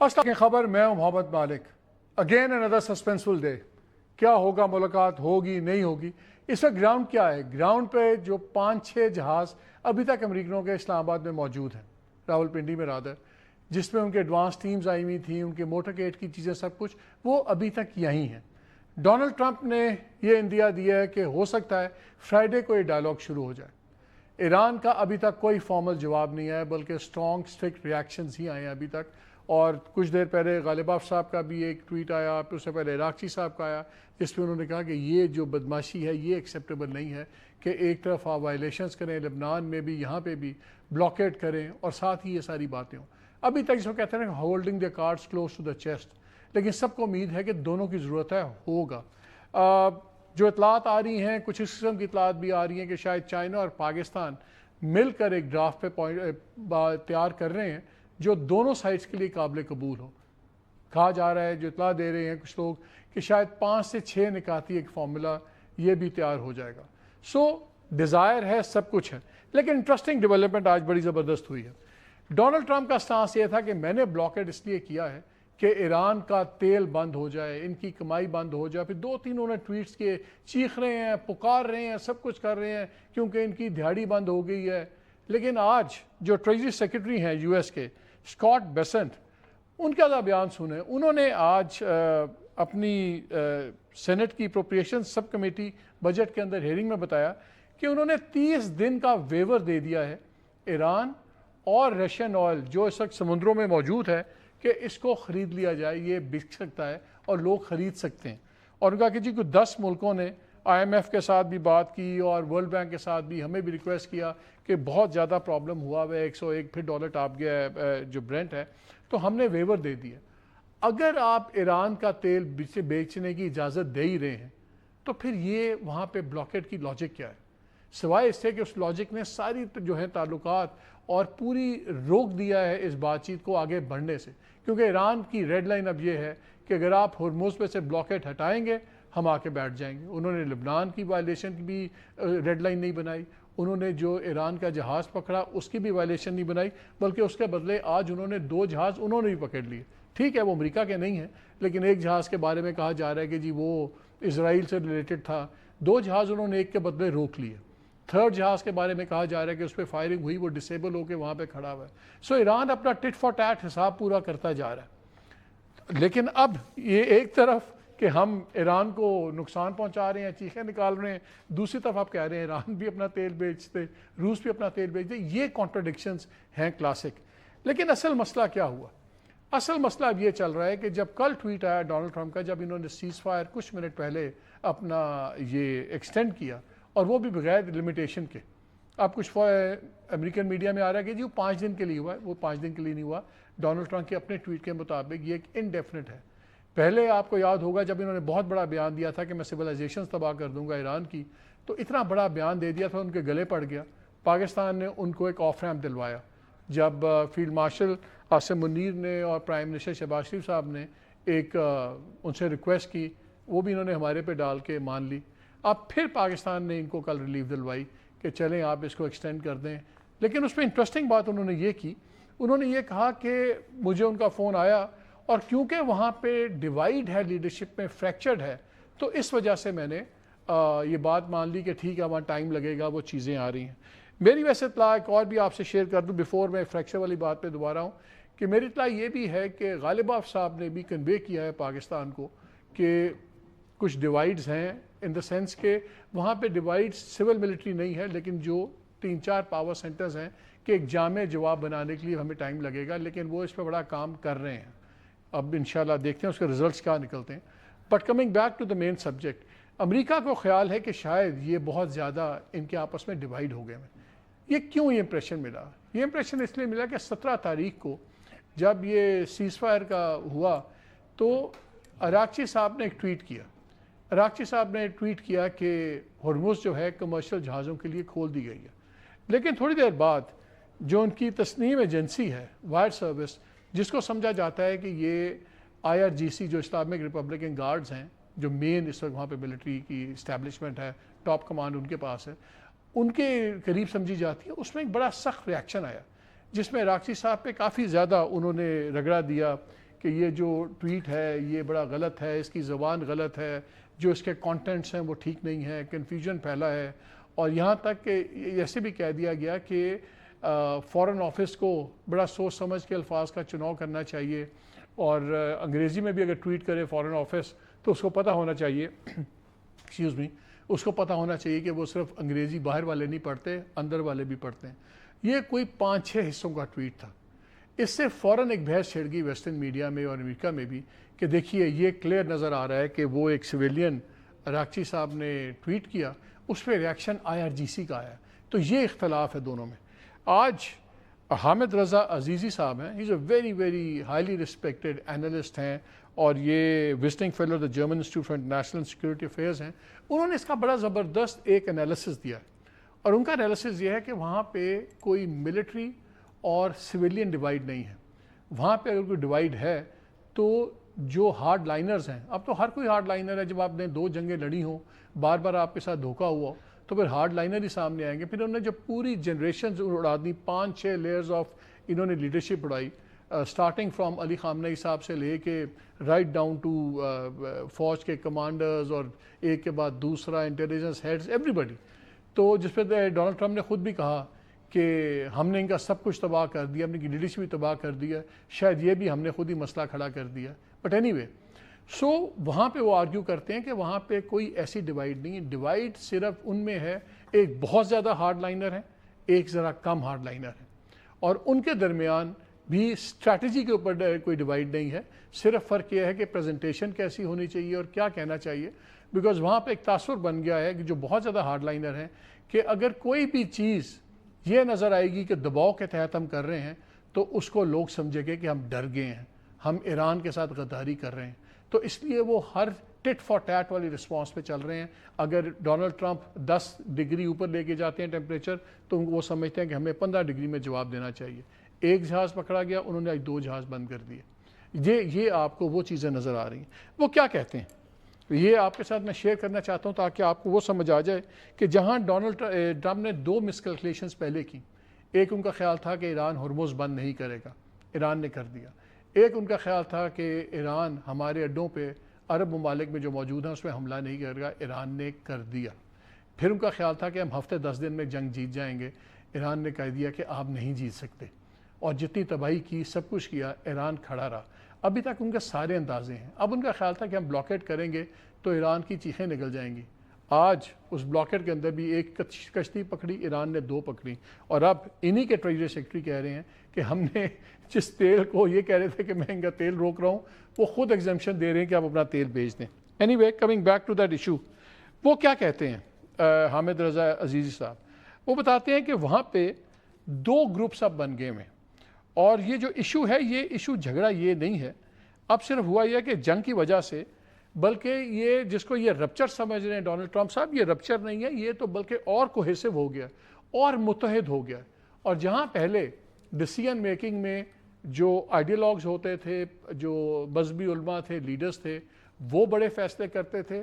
السلام کی خبر میں ہوں Muhammad Malik. Again another suspenseful day. کیا ہوگا، ملاقات ہوگی نہیں ہوگی. اس وقت گراؤنڈ کیا ہے؟ گراؤنڈ پہ جو 5-6 جہاز ابھی تک امریکنوں کے اسلام آباد میں موجود ہیں، راول پنڈی میں رادر، جس میں ان کے ایڈوانس ٹیمز آئی ہوئی تھیں، ان کے موٹر کیٹ کی چیزیں سب کچھ، وہ ابھی تک یہیں ہیں. ڈونلڈ ٹرمپ نے یہ اندیا دیا ہے کہ ہو سکتا ہے فرائیڈے کو یہ ڈائلاگ شروع ہو جائے. ایران کا ابھی تک کوئی فارمل جواب نہیں آیا، بلکہ اسٹرانگ اسٹرکٹ ریاکشنز ہی آئے ہیں ابھی تک. اور کچھ دیر پہلے غالباف صاحب کا بھی ایک ٹویٹ آیا، پھر اس سے پہلے عراقچی صاحب کا آیا، جس میں انہوں نے کہا کہ یہ جو بدماشی ہے یہ ایکسیپٹیبل نہیں ہے کہ ایک طرف آپ وائلیشنز کریں، لبنان میں بھی یہاں پہ بھی بلاکیٹ کریں اور ساتھ ہی یہ ساری باتیں ہوں. ابھی تک اس کو کہتے ہیں holding the cards close to the chest, لیکن سب کو امید ہے کہ دونوں کی ضرورت ہے، ہوگا. جو اطلاعات آ رہی ہیں، کچھ اس قسم کی اطلاعات بھی آ رہی ہیں کہ شاید چائنا اور پاکستان مل کر ایک ڈرافٹ پہ تیار کر رہے ہیں جو دونوں سائڈز کے لیے قابل قبول ہو. کہا جا رہا ہے، جو اطلاع دے رہے ہیں کچھ لوگ، کہ شاید 5 سے 6 نکاتی ایک فارمولا یہ بھی تیار ہو جائے گا. ڈیزائر ہے، سب کچھ ہے، لیکن انٹرسٹنگ ڈیولپمنٹ آج بڑی زبردست ہوئی ہے. ڈونلڈ ٹرمپ کا سٹانس یہ تھا کہ میں نے بلاکیٹ اس لیے کیا ہے کہ ایران کا تیل بند ہو جائے، ان کی کمائی بند ہو جائے. پھر 2-3 انہوں نے ٹویٹس کیے، چیخ رہے ہیں، پکار رہے ہیں، سب کچھ کر رہے ہیں کیونکہ ان کی دہاڑی بند ہو گئی ہے. لیکن آج جو ٹریجری سیکرٹری ہیں یو ایس کے، اسکاٹ بیسنٹ، ان کا بیان سنیں. انہوں نے آج اپنی سینٹ کی اپروپریشن سب کمیٹی بجٹ کے اندر ہیئرنگ میں بتایا کہ انہوں نے 30 دن کا ویور دے دیا ہے ایران اور رشین آئل جو اس وقت سمندروں میں موجود ہے کہ اس کو خرید لیا جائے، یہ بک سکتا ہے اور لوگ خرید سکتے ہیں. اور ان کا کہ جی کوئی 10 ملکوں نے IMF کے ساتھ بھی بات کی اور ورلڈ بینک کے ساتھ بھی ہمیں بھی ریکویسٹ کیا کہ بہت زیادہ پرابلم ہوا ہے، 101 پھر ڈالر ٹاپ گیا ہے جو برنٹ ہے، تو ہم نے ویور دے دیا. اگر آپ ایران کا تیل بیچنے کی اجازت دے ہی رہے ہیں تو پھر یہ وہاں پہ بلاکیٹ کی لاجک کیا ہے؟ سوائے اس سے کہ اس لاجک نے ساری جو ہے تعلقات اور پوری روک دیا ہے اس بات چیت کو آگے بڑھنے سے. کیونکہ ایران کی ریڈ لائن اب یہ ہے کہ اگر آپ ہرمز پہ سے بلاکیٹ ہٹائیں گے ہم آ کے بیٹھ جائیں گے. انہوں نے لبنان کی وائلیشن کی بھی ریڈ لائن نہیں بنائی، انہوں نے جو ایران کا جہاز پکڑا اس کی بھی وائلیشن نہیں بنائی، بلکہ اس کے بدلے آج انہوں نے 2 جہاز انہوں نے بھی پکڑ لیے. ٹھیک ہے وہ امریکہ کے نہیں ہیں، لیکن ایک جہاز کے بارے میں کہا جا رہا ہے کہ جی وہ اسرائیل سے ریلیٹڈ تھا. 2 جہاز انہوں نے ایک کے بدلے روک لیے. 3rd جہاز کے بارے میں کہا جا رہا ہے کہ اس پہ فائرنگ ہوئی، وہ ڈسیبل ہو کے وہاں پہ کھڑا ہوا ہے. ایران اپنا ٹٹ فار ٹیٹ حساب پورا کرتا جا رہا ہے. لیکن اب یہ ایک طرف کہ ہم ایران کو نقصان پہنچا رہے ہیں، چیخیں نکال رہے ہیں، دوسری طرف آپ کہہ رہے ہیں ایران بھی اپنا تیل بیچتے، روس بھی اپنا تیل بیچتے. یہ کانٹرڈکشنز ہیں کلاسک. لیکن اصل مسئلہ کیا ہوا؟ اصل مسئلہ اب یہ چل رہا ہے کہ جب کل ٹویٹ آیا ڈونلڈ ٹرمپ کا، جب انہوں نے سیز فائر کچھ منٹ پہلے اپنا یہ ایکسٹینڈ کیا اور وہ بھی بغیر لمیٹیشن کے. اب کچھ امریکن میڈیا میں آ رہا ہے کہ جی وہ 5 دن کے لیے ہوا ہے، وہ 5 دن کے لیے نہیں ہوا. ڈونلڈ ٹرمپ کے اپنے ٹویٹ کے مطابق یہ ایک انڈیفینٹ ہے. پہلے آپ کو یاد ہوگا جب انہوں نے بہت بڑا بیان دیا تھا کہ میں سویلائزیشن تباہ کر دوں گا ایران کی، تو اتنا بڑا بیان دے دیا تھا ان کے گلے پڑ گیا. پاکستان نے ان کو ایک آف ریمپ دلوایا جب فیلڈ مارشل عاصم منیر نے اور پرائم منسٹر شہباز شریف صاحب نے ایک ان سے ریکویسٹ کی، وہ بھی انہوں نے ہمارے پہ ڈال کے مان لی. اب پھر پاکستان نے ان کو کل ریلیف دلوائی کہ چلیں آپ اس کو ایکسٹینڈ کر دیں. لیکن اس میں انٹرسٹنگ بات انہوں نے یہ کی، انہوں نے یہ کہا کہ مجھے ان کا فون آیا اور کیونکہ وہاں پہ ڈیوائیڈ ہے، لیڈرشپ میں فریکچرڈ ہے، تو اس وجہ سے میں نے یہ بات مان لی کہ ٹھیک ہے وہاں ٹائم لگے گا، وہ چیزیں آ رہی ہیں. میری ویسے اطلاع ایک اور بھی آپ سے شیئر کر دوں بیفور میں فریکچر والی بات پہ دوبارہ ہوں، کہ میری اطلاع یہ بھی ہے کہ غالباف صاحب نے بھی کنوے کیا ہے پاکستان کو کہ کچھ ڈیوائیڈز ہیں، ان دا سینس کہ وہاں پہ ڈیوائیڈ سول ملٹری نہیں ہے، لیکن جو 3-4 پاور سینٹرز ہیں کہ ایک جامع جواب بنانے کے لیے ہمیں ٹائم لگے گا، لیکن وہ اس پہ بڑا کام کر رہے ہیں. اب انشاءاللہ دیکھتے ہیں اس کے ریزلٹس کیا نکلتے ہیں. But coming back to the main subject, امریکہ کو خیال ہے کہ شاید یہ بہت زیادہ ان کے آپس میں ڈیوائیڈ ہو گئے ہیں. یہ کیوں یہ امپریشن ملا؟ یہ امپریشن اس لیے ملا کہ 17 تاریخ کو جب یہ سیز فائر کا ہوا تو عراقچی صاحب نے ایک ٹویٹ کیا. عراقچی صاحب نے ٹویٹ کیا کہ ہرمز جو ہے کمرشل جہازوں کے لیے کھول دی گئی ہے. لیکن تھوڑی دیر بعد جو ان کی تصنیم ایجنسی ہے وائر سروس، جس کو سمجھا جاتا ہے کہ یہ IRGC جو اسلامک ریپبلکن گارڈز ہیں، جو مین اس وقت وہاں پہ ملٹری کی اسٹیبلشمنٹ ہے، ٹاپ کمانڈ ان کے پاس ہے، ان کے قریب سمجھی جاتی ہے. اس میں ایک بڑا سخت ریاکشن آیا جس میں عراقچی صاحب پہ کافی زیادہ انہوں نے رگڑا دیا کہ یہ جو ٹویٹ ہے یہ بڑا غلط ہے, اس کی زبان غلط ہے, جو اس کے کانٹینٹس ہیں وہ ٹھیک نہیں ہے, کنفیوژن پھیلا ہے. اور یہاں تک کہ ایسے بھی کہہ دیا گیا کہ فارن آفس کو بڑا سوچ سمجھ کے الفاظ کا چناؤ کرنا چاہیے, اور انگریزی میں بھی اگر ٹویٹ کرے فارن آفس تو اس کو پتہ ہونا چاہیے ایکسکیوز می اس کو پتہ ہونا چاہیے کہ وہ صرف انگریزی باہر والے نہیں پڑھتے, اندر والے بھی پڑھتے ہیں. یہ کوئی 5-6 حصوں کا ٹویٹ تھا. اس سے فوراً ایک بحث چھڑ گئی ویسٹرن میڈیا میں اور امریکہ میں بھی کہ دیکھیے یہ کلیئر نظر آ رہا ہے کہ وہ ایک سویلین راکچی صاحب نے ٹویٹ کیا, اس پہ ریاکشن IRGC کا آیا. تو یہ اختلاف ہے دونوں میں. آج حامد رضا عزیزی صاحب ہیں, he is a very very highly respected analyst ہیں, اور یہ visiting fellow the German Institute for International Security Affairs ہیں. انہوں نے اس کا بڑا زبردست ایک انالیسس دیا, اور ان کا انالیسس یہ ہے کہ وہاں پہ کوئی ملٹری اور سویلین ڈیوائیڈ نہیں ہے. وہاں پہ اگر کوئی ڈیوائیڈ ہے تو جو ہارڈ لائنرز ہیں, اب تو ہر کوئی ہارڈ لائنر ہے, جب آپ نے 2 جنگیں لڑی ہوں, بار بار آپ کے ساتھ دھوکہ ہوا تو پھر ہارڈ لائنر ہی سامنے آئیں گے. پھر انہوں نے جب پوری جنریشنز اڑا دی, 5-6 لیئرز آف انہوں نے لیڈرشپ اڑائی, سٹارٹنگ فرام علی خامنئی صاحب سے لے کے رائٹ ڈاؤن ٹو فوج کے کمانڈرز, اور ایک کے بعد دوسرا انٹیلیجنس ہیڈز, ایوری بڈی. تو جس پہ ڈونلڈ ٹرمپ نے خود بھی کہا کہ ہم نے ان کا سب کچھ تباہ کر دیا, اپنی لیڈرشپ بھی تباہ کر دیا, شاید یہ بھی ہم نے خود ہی مسئلہ کھڑا کر دیا. بٹ اینی وے, سو وہاں پہ وہ آرگیو کرتے ہیں کہ وہاں پہ کوئی ایسی ڈیوائیڈ نہیں ہے. ڈیوائیڈ صرف ان میں ہے, ایک بہت زیادہ ہارڈ لائنر ہے, ایک ذرا کم ہارڈ لائنر ہے, اور ان کے درمیان بھی اسٹریٹجی کے اوپر کوئی ڈیوائیڈ نہیں ہے. صرف فرق یہ ہے کہ پریزنٹیشن کیسی ہونی چاہیے اور کیا کہنا چاہیے. بیکاز وہاں پہ ایک تاثر بن گیا ہے کہ جو بہت زیادہ ہارڈ لائنر ہیں کہ اگر کوئی بھی چیز یہ نظر آئے گی کہ دباؤ کے تحت ہم کر رہے ہیں تو اس کو لوگ سمجھیں گے کہ ہم ڈر گئے ہیں, ہم ایران کے ساتھ غداری کر رہے ہیں. تو اس لیے وہ ہر ٹٹ فار ٹیٹ والی رسپانس پہ چل رہے ہیں. اگر ڈونلڈ ٹرمپ 10 ڈگری اوپر لے کے جاتے ہیں ٹیمپریچر, تو وہ سمجھتے ہیں کہ ہمیں 15 ڈگری میں جواب دینا چاہیے. ایک جہاز پکڑا گیا, انہوں نے آج 2 جہاز بند کر دیے. یہ آپ کو وہ چیزیں نظر آ رہی ہیں. وہ کیا کہتے ہیں یہ آپ کے ساتھ میں شیئر کرنا چاہتا ہوں تاکہ آپ کو وہ سمجھ آ جائے کہ جہاں ڈونلڈ ٹرمپ نے 2 مسکیلکولیشنز پہلے کی. ایک ان کا خیال تھا کہ ایران ہرمز بند نہیں کرے گا, ایران نے کر دیا. ایک ان کا خیال تھا کہ ایران ہمارے اڈوں پہ عرب ممالک میں جو موجود ہیں اس میں حملہ نہیں کرے گا, ایران نے کر دیا. پھر ان کا خیال تھا کہ ہم ہفتے 10 دن میں جنگ جیت جائیں گے, ایران نے کہہ دیا کہ آپ نہیں جیت سکتے, اور جتنی تباہی کی سب کچھ کیا, ایران کھڑا رہا. ابھی تک ان کے سارے اندازے ہیں. اب ان کا خیال تھا کہ ہم بلاکیٹ کریں گے تو ایران کی چیخیں نکل جائیں گی. آج اس بلاکیٹ کے اندر بھی ایک کشتی پکڑی, ایران نے 2 پکڑی, اور اب انہی کے ٹریجری سیکرٹری کہہ رہے ہیں کہ ہم نے جس تیل کو یہ کہہ رہے تھے کہ میں ان کا تیل روک رہا ہوں, وہ خود ایگزمپشن دے رہے ہیں کہ آپ اپنا تیل بیچ دیں. Anyway, coming back to that issue, وہ کیا کہتے ہیں حامد رضا عزیزی صاحب؟ وہ بتاتے ہیں کہ وہاں پہ 2 گروپس اب بن گئے ہیں, اور یہ جو ایشو ہے یہ ایشو جھگڑا یہ نہیں ہے. اب صرف ہوا یہ کہ جنگ کی وجہ سے, بلکہ یہ جس کو یہ رپچر سمجھ رہے ہیں ڈونلڈ ٹرمپ صاحب, یہ رپچر نہیں ہے, یہ تو بلکہ اور کوہیسو ہو گیا اور متحد ہو گیا. اور جہاں پہلے ڈیسیژن میکنگ میں جو آئیڈیالوگز ہوتے تھے, جو مذہبی علماء تھے, لیڈرز تھے, وہ بڑے فیصلے کرتے تھے,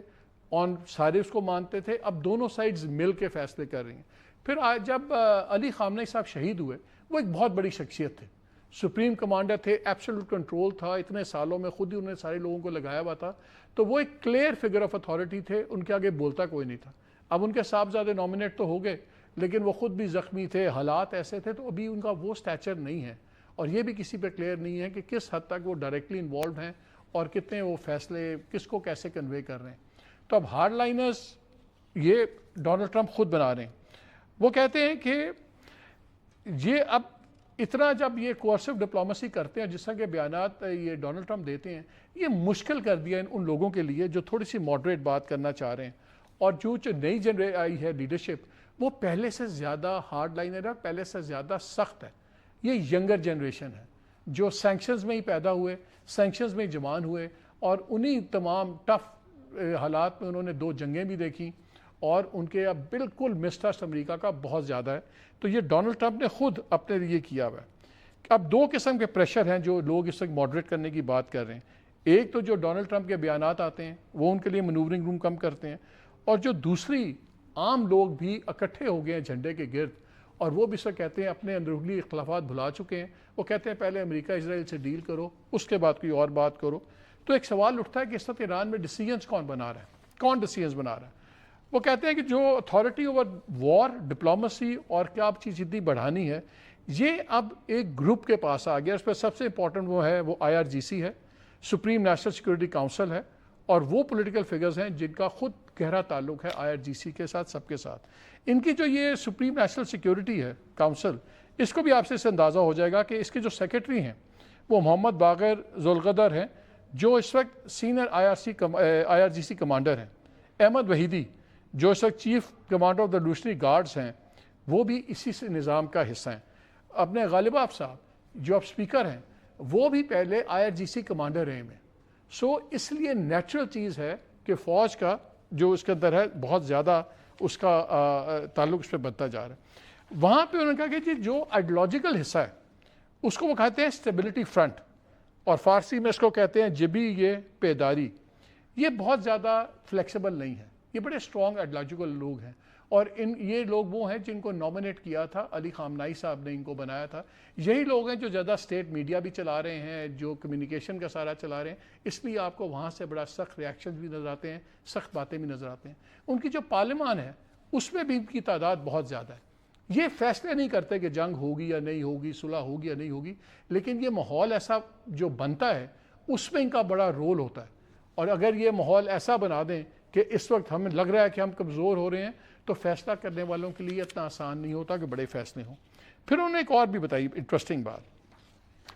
اور سارے اس کو مانتے تھے, اب دونوں سائڈز مل کے فیصلے کر رہی ہیں. پھر جب علی خامنئی صاحب شہید ہوئے, وہ ایک بہت بڑی شخصیت تھے, سپریم کمانڈر تھے, ایبسولوٹ کنٹرول تھا, اتنے سالوں میں خود ہی انہوں نے سارے لوگوں کو لگایا ہوا تھا, تو وہ ایک کلیئر فگر آف اتھارٹی تھے, ان کے آگے بولتا کوئی نہیں تھا. اب ان کے صاحبزادے نامنیٹ تو ہو گئے, لیکن وہ خود بھی زخمی تھے, حالات ایسے تھے, تو ابھی ان کا وہ سٹیچر نہیں ہے, اور یہ بھی کسی پہ کلیئر نہیں ہے کہ کس حد تک وہ ڈائریکٹلی انوالوڈ ہیں اور کتنے وہ فیصلے کس کو کیسے کنوے کر رہے ہیں. تو اب ہارڈ لائنرز یہ ڈونلڈ ٹرمپ خود بنا رہے ہیں. وہ کہتے ہیں کہ یہ اب اتنا جب یہ کوارسو ڈپلومیسی کرتے ہیں, جس طرح کے بیانات یہ ڈونلڈ ٹرمپ دیتے ہیں, یہ مشکل کر دیا ان لوگوں کے لیے جو تھوڑی سی ماڈریٹ بات کرنا چاہ رہے ہیں. اور جو نئی جنریشن آئی ہے لیڈرشپ, وہ پہلے سے زیادہ ہارڈ لائنر ہے, پہلے سے زیادہ سخت ہے. یہ ینگر جنریشن ہے جو سینکشنز میں ہی پیدا ہوئے, سینکشنز میں جوان ہوئے, اور انہی تمام ٹف حالات میں انہوں نے 2 جنگیں بھی دیکھی, اور ان کے اب بالکل مسٹرسٹ امریکہ کا بہت زیادہ ہے. تو یہ ڈونلڈ ٹرمپ نے خود اپنے لیے کیا ہوا ہے. اب 2 قسم کے پریشر ہیں جو لوگ اس وقت ماڈریٹ کرنے کی بات کر رہے ہیں. ایک تو جو ڈونلڈ ٹرمپ کے بیانات آتے ہیں وہ ان کے لیے منورنگ روم کم کرتے ہیں, اور جو دوسری عام لوگ بھی اکٹھے ہو گئے ہیں جھنڈے کے گرد, اور وہ بھی سر کہتے ہیں اپنے اندرونی اختلافات بھلا چکے ہیں, وہ کہتے ہیں پہلے امریکہ اسرائیل سے ڈیل کرو, اس کے بعد کوئی اور بات کرو. تو ایک سوال اٹھتا ہے کہ اس وقت ایران میں ڈیسیجنس کون بنا رہا ہے, کون ڈیسیجنس بنا رہا ہے؟ وہ کہتے ہیں کہ جو اتھارٹی اوور وار, ڈپلومسی اور کیا آپ چیز جتنی بڑھانی ہے, یہ اب ایک گروپ کے پاس آ گیا. اس پہ سب سے امپورٹنٹ وہ ہے, وہ IRGC ہے, سپریم نیشنل سیکورٹی کاؤنسل ہے, اور وہ پولیٹیکل فگرز ہیں جن کا خود گہرا تعلق ہے IRGC کے ساتھ, سب کے ساتھ. ان کی جو یہ سپریم نیشنل سیکورٹی ہے کاؤنسل, اس کو بھی آپ سے اس اندازہ ہو جائے گا کہ اس کے جو سیکرٹری ہیں وہ محمد باقر ذوالقدر ہیں, جو اس وقت سینئر IRGC کمانڈر ہیں. احمد وحیدی جو اس وقت chief commander of the revolutionary guards ہیں, وہ بھی اسی سے نظام کا حصہ ہیں. اپنے غالب آف صاحب جو اب اسپیکر ہیں, وہ بھی پہلے IRGC کمانڈر رہے ہیں. سو اس لیے نیچرل چیز ہے کہ فوج کا جو اس کے اندر ہے بہت زیادہ اس کا تعلق اس پہ بنتا جا رہا ہے. وہاں پہ انہوں نے کہا کہ جو آئیڈیولوجیکل حصہ ہے اس کو وہ کہتے ہیں اسٹیبلٹی فرنٹ, اور فارسی میں اس کو کہتے ہیں جبی یہ پیداری. یہ بہت زیادہ فلیکسیبل نہیں ہے, یہ بڑے اسٹرانگ آئیڈیولوجیکل لوگ ہیں, اور یہ لوگ وہ ہیں جن کو نامنیٹ کیا تھا علی خامنائی صاحب نے, ان کو بنایا تھا. یہی لوگ ہیں جو زیادہ اسٹیٹ میڈیا بھی چلا رہے ہیں, جو کمیونیکیشن کا سارا چلا رہے ہیں. اس لیے آپ کو وہاں سے بڑا سخت ریاکشن بھی نظر آتے ہیں, سخت باتیں بھی نظر آتے ہیں. ان کی جو پارلیمان ہے اس میں بھی ان کی تعداد بہت زیادہ ہے. یہ فیصلے نہیں کرتے کہ جنگ ہوگی یا نہیں ہوگی, صلح ہوگی یا نہیں ہوگی, لیکن یہ ماحول ایسا جو بنتا ہے اس میں ان کا بڑا رول ہوتا ہے. اور اگر یہ ماحول ایسا بنا دیں کہ اس وقت ہمیں لگ رہا ہے کہ ہم کمزور ہو رہے ہیں, تو فیصلہ کرنے والوں کے لیے اتنا آسان نہیں ہوتا کہ بڑے فیصلے ہوں. پھر انہوں نے ایک اور بھی بتائی انٹرسٹنگ بات.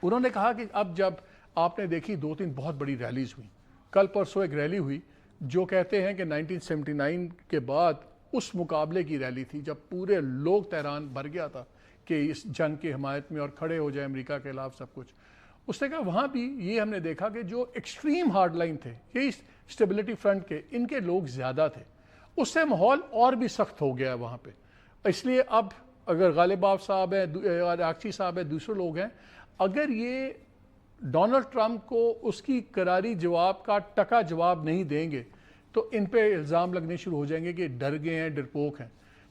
انہوں نے کہا کہ اب جب آپ نے دیکھی 2-3 بہت بڑی ریلیز ہوئی, کل پرسوں ایک ریلی ہوئی جو کہتے ہیں کہ 1979 کے بعد اس مقابلے کی ریلی تھی جب پورے لوگ تہران بھر گیا تھا کہ اس جنگ کی حمایت میں اور کھڑے ہو جائے امریکہ کے خلاف سب کچھ. اس نے کہا وہاں بھی یہ ہم نے دیکھا کہ جو ایکسٹریم ہارڈ لائن تھے, یہی اسٹیبلٹی فرنٹ کے, ان کے لوگ زیادہ تھے. اس سے ماحول اور بھی سخت ہو گیا ہے وہاں پہ. اس لیے اب اگر غالب آف صاحب ہے, آرچی صاحب ہے, دوسرے لوگ ہیں, اگر یہ ڈونلڈ ٹرمپ کو اس کی کراری جواب کا ٹکا جواب نہیں دیں گے تو ان پہ الزام لگنے شروع ہو جائیں گے کہ ڈر گئے ہیں, ڈرپوک ہیں.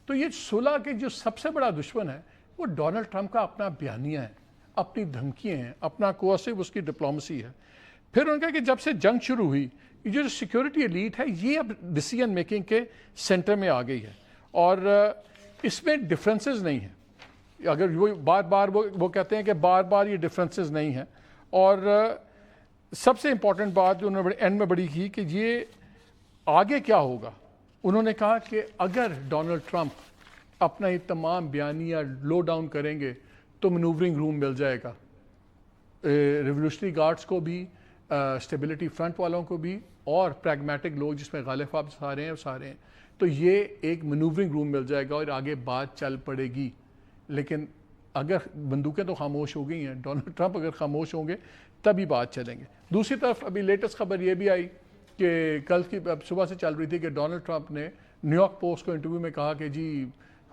تو یہ صلح کے جو سب سے بڑا دشمن ہے وہ ڈونلڈ ٹرمپ کا اپنا بیانیہ ہے, اپنی دھمکیاں ہیں, اپنا کوسیو اس کی ڈپلومسی ہے. پھر انہوں نے کہا کہ جب سے جنگ شروع ہوئی یہ جو سیکیورٹی ایلیٹ ہے یہ اب ڈیسیجن میکنگ کے سینٹر میں آ گئی ہے, اور اس میں ڈفرینسز نہیں ہیں. اگر وہ بار بار وہ کہتے ہیں کہ بار بار یہ ڈفرینسز نہیں ہیں. اور سب سے امپورٹنٹ بات جو انہوں نے اینڈ میں بڑی کی کہ یہ آگے کیا ہوگا. انہوں نے کہا کہ اگر ڈونلڈ ٹرمپ اپنا یہ تمام بیانیہ لو ڈاؤن کریں گے تو مینوورنگ روم مل جائے گا ریولیوشنری گارڈز کو بھی, اسٹیبلٹی فرنٹ والوں کو بھی, اور پریگمیٹک لوگ جس میں غالب صاحب سارے ہیں, تو یہ ایک مینوورنگ روم مل جائے گا اور آگے بات چل پڑے گی. لیکن اگر بندوقیں تو خاموش ہو گئی ہیں, ڈونلڈ ٹرمپ اگر خاموش ہوں گے تبھی بات چلیں گے. دوسری طرف ابھی لیٹسٹ خبر یہ بھی آئی کہ کل کی صبح سے چل رہی تھی کہ ڈونلڈ ٹرمپ نے نیو یارک پوسٹ کو انٹرویو میں کہا کہ جی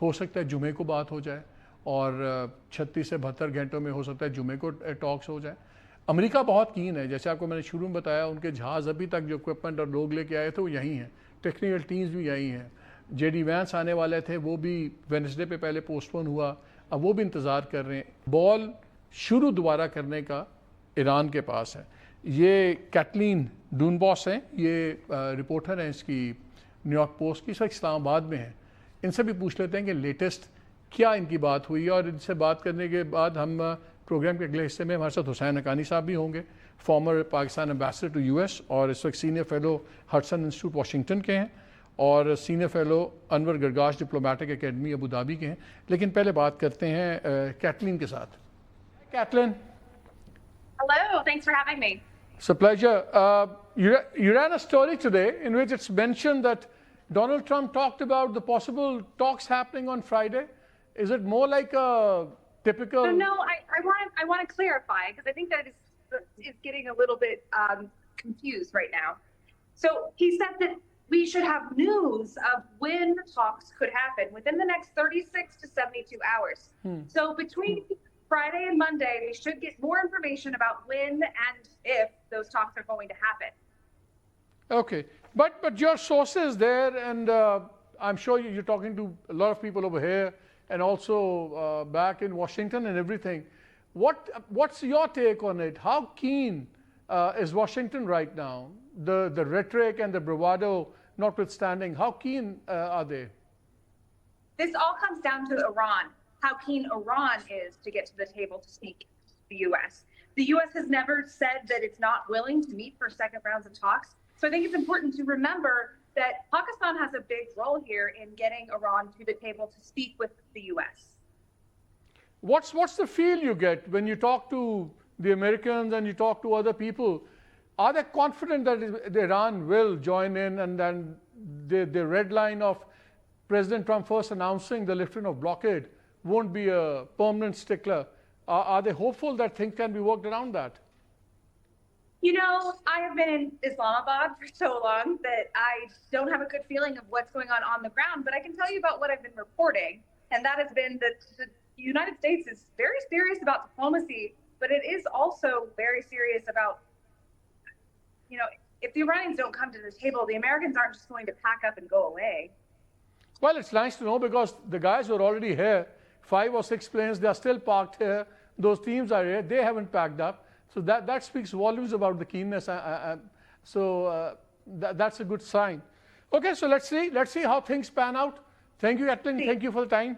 ہو سکتا ہے جمعے کو بات ہو جائے, اور 36 سے 72 گھنٹوں میں ہو سکتا ہے جمعے کو ٹاکس ہو جائے. امریکہ بہت کین ہے, جیسے آپ کو میں نے شروع میں بتایا, ان کے جہاز ابھی تک جو اکوپمنٹ اور لوگ لے کے آئے تھے وہ یہیں ہیں, ٹیکنیکل ٹیمز بھی یہیں ہیں. JD وینس آنے والے تھے وہ بھی وینسڈے پہ پہلے پوسٹ پون ہوا, اب وہ بھی انتظار کر رہے ہیں. بال شروع دوبارہ کرنے کا ایران کے پاس ہے. یہ کیٹلین ڈونباس ہیں, یہ رپورٹر ہیں اس کی نیو یارک پوسٹ کی, سر اسلام آباد میں ہیں. ان سے بھی پوچھ لیتے ہیں کہ لیٹسٹ کیا ان کی بات ہوئی ہے. اور ان سے بات کرنے کے بعد ہم پروگرام کے اگلے حصے میں ہمارے ساتھ حسین حقانی صاحب بھی ہوں گے, former Pakistan ambassador to US, اور اس وقت senior fellow Hudson Institute Washington کے ہیں, اور senior fellow Anwar Gargash diplomatic academy Abu Dhabi کے ہیں. لیکن پہلے بات کرتے ہیں کیٹلین کے ساتھ. Catalan. Hello, thanks for having me. It's a pleasure. You ran a story today in which it's mentioned that Donald Trump talked about the possible talks happening on Friday. Is it more like a typical... No, I want to clarify because I think that is getting a little bit confused right now. So he said that we should have news of when the talks could happen within the next 36 to 72 hours. So between Friday and Monday, we should get more information about when and if those talks are going to happen. Okay. But your sources there, and I'm sure you're talking to a lot of people over here and also back in Washington and everything. What's your take on it? How keen is Washington right now? The rhetoric and the bravado notwithstanding, how keen are they? This all comes down to Iran, how keen Iran is to get to the table to speak to the U.S. The U.S. has never said that it's not willing to meet for second rounds of talks. So I think it's important to remember that Pakistan has a big role here in getting Iran to the table to speak with the U.S. What's the feel you get when you talk to the Americans and you talk to other people? Are they confident that Iran will join in, and then the red line of President Trump first announcing the lifting of blockade won't be a permanent stickler? Are they hopeful that things can be worked around that? You know, I have been in Islamabad for so long that I don't have a good feeling of what's going on the ground, but I can tell you about what I've been reporting, and that has been that the United States is very serious about diplomacy, but it is also very serious about, you know, if the Iranians don't come to the table, the Americans aren't just going to pack up and go away. Well, it's nice to know, because the guys who are already here, 5 or 6 planes, they are still parked here. Those teams are here. They haven't packed up. So that speaks volumes about the keenness. That's a good sign. Okay, so let's see how things pan out. Thank you, Kathleen. Thank you for the time.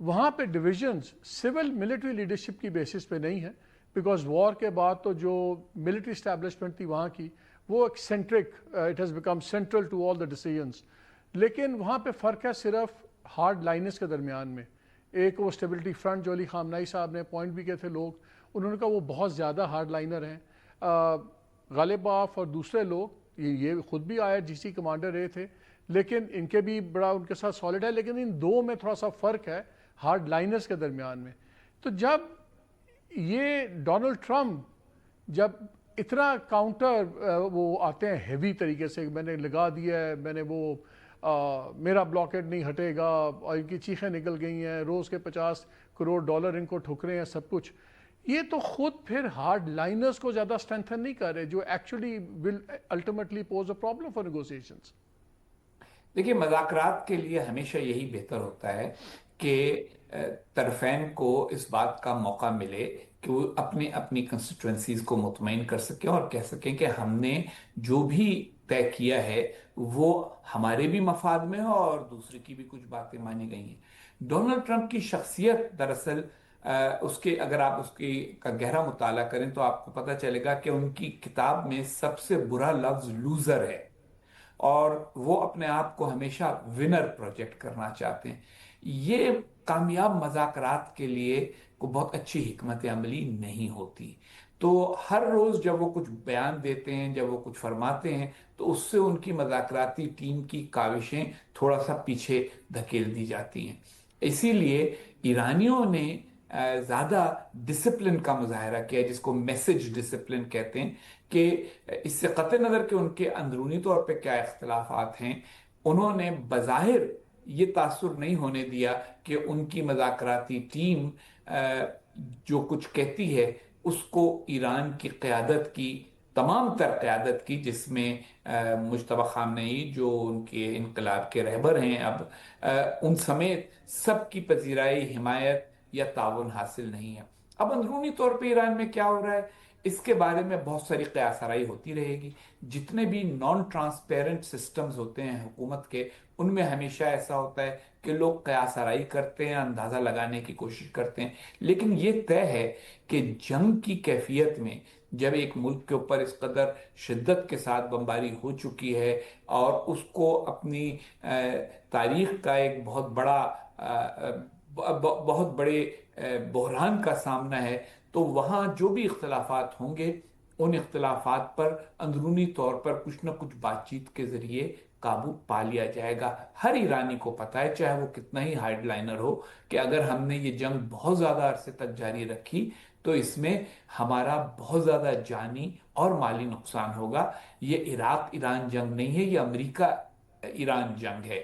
وہاں پہ divisions civil military leadership کی basis پہ نہیں ہے، because وار کے بعد تو جو ملٹری اسٹیبلشمنٹ تھی وہاں کی وہ ایک centric, it has become central to all the decisions. لیکن وہاں پہ فرق ہے صرف ہارڈ لائنرز کے درمیان میں. ایک وہ اسٹیبلٹی فرنٹ جو علی خامنائی صاحب نے پوائنٹ بھی کیے تھے لوگ، انہوں نے کہا وہ بہت زیادہ ہارڈ لائنر ہیں. غالب آف اور دوسرے لوگ یہ خود بھی IRGC کمانڈر رہے تھے، لیکن ان کے بھی بڑا ان کے ساتھ سالڈ ہے، لیکن ان دو میں تھوڑا سا فرق ہے ہارڈ لائنرز کے درمیان میں. تو جب یہ ڈونلڈ ٹرمپ جب اتنا کاؤنٹر وہ آتے ہیں ہیوی طریقے سے، میں نے لگا دیا ہے، میں نے وہ میرا بلاکیٹ نہیں ہٹے گا، اور ان کی چیخیں نکل گئی ہیں، روز کے $50 کروڑ ان کو ٹھکرے ہیں سب کچھ. یہ تو خود پھر ہارڈ لائنرز کو زیادہ اسٹرینتھن نہیں کر رہے، جو actually will ultimately pose a problem for negotiations. دیکھیے، مذاکرات کے لیے ہمیشہ یہی بہتر ہوتا ہے کہ طرفین کو اس بات کا موقع ملے کہ وہ اپنی کنسٹیٹوئنسیز کو مطمئن کر سکیں اور کہہ سکیں کہ ہم نے جو بھی طے کیا ہے وہ ہمارے بھی مفاد میں ہو اور دوسرے کی بھی کچھ باتیں مانی گئی ہیں. ڈونلڈ ٹرمپ کی شخصیت دراصل اگر آپ اس کا گہرا مطالعہ کریں تو آپ کو پتہ چلے گا کہ ان کی کتاب میں سب سے برا لفظ لوزر ہے، اور وہ اپنے آپ کو ہمیشہ ونر پروجیکٹ کرنا چاہتے ہیں. یہ کامیاب مذاکرات کے لیے کوئی بہت اچھی حکمت عملی نہیں ہوتی. تو ہر روز جب وہ کچھ بیان دیتے ہیں، جب وہ کچھ فرماتے ہیں، تو اس سے ان کی مذاکراتی ٹیم کی کاوشیں تھوڑا سا پیچھے دھکیل دی جاتی ہیں. اسی لیے ایرانیوں نے زیادہ ڈسپلن کا مظاہرہ کیا، جس کو میسج ڈسپلن کہتے ہیں، کہ اس سے قطع نظر کہ ان کے اندرونی طور پہ کیا اختلافات ہیں، انہوں نے بظاہر یہ تاثر نہیں ہونے دیا کہ ان کی مذاکراتی ٹیم جو کچھ کہتی ہے اس کو ایران کی قیادت کی، تمام تر قیادت کی، جس میں مجتبی خامنئی جو ان کے انقلاب کے رہبر ہیں اب، ان سمیت سب کی پذیرائی، حمایت یا تعاون حاصل نہیں ہے. اب اندرونی طور پہ ایران میں کیا ہو رہا ہے اس کے بارے میں بہت ساری قیاس آرائی ہوتی رہے گی. جتنے بھی نان ٹرانسپیرنٹ سسٹمز ہوتے ہیں حکومت کے، ان میں ہمیشہ ایسا ہوتا ہے کہ لوگ قیاس آرائی کرتے ہیں، اندازہ لگانے کی کوشش کرتے ہیں. لیکن یہ طے ہے کہ جنگ کی کیفیت میں جب ایک ملک کے اوپر اس قدر شدت کے ساتھ بمباری ہو چکی ہے اور اس کو اپنی تاریخ کا ایک بہت بڑے بحران کا سامنا ہے، تو وہاں جو بھی اختلافات ہوں گے ان اختلافات پر اندرونی طور پر کچھ نہ کچھ بات چیت کے ذریعے قابو پا لیا جائے گا. ہر ایرانی کو پتہ ہے، چاہے وہ کتنا ہی ہارڈ لائنر ہو، کہ اگر ہم نے یہ جنگ بہت زیادہ عرصے تک جاری رکھی تو اس میں ہمارا بہت زیادہ جانی اور مالی نقصان ہوگا. یہ عراق ایران جنگ نہیں ہے، یہ امریکہ ایران جنگ ہے.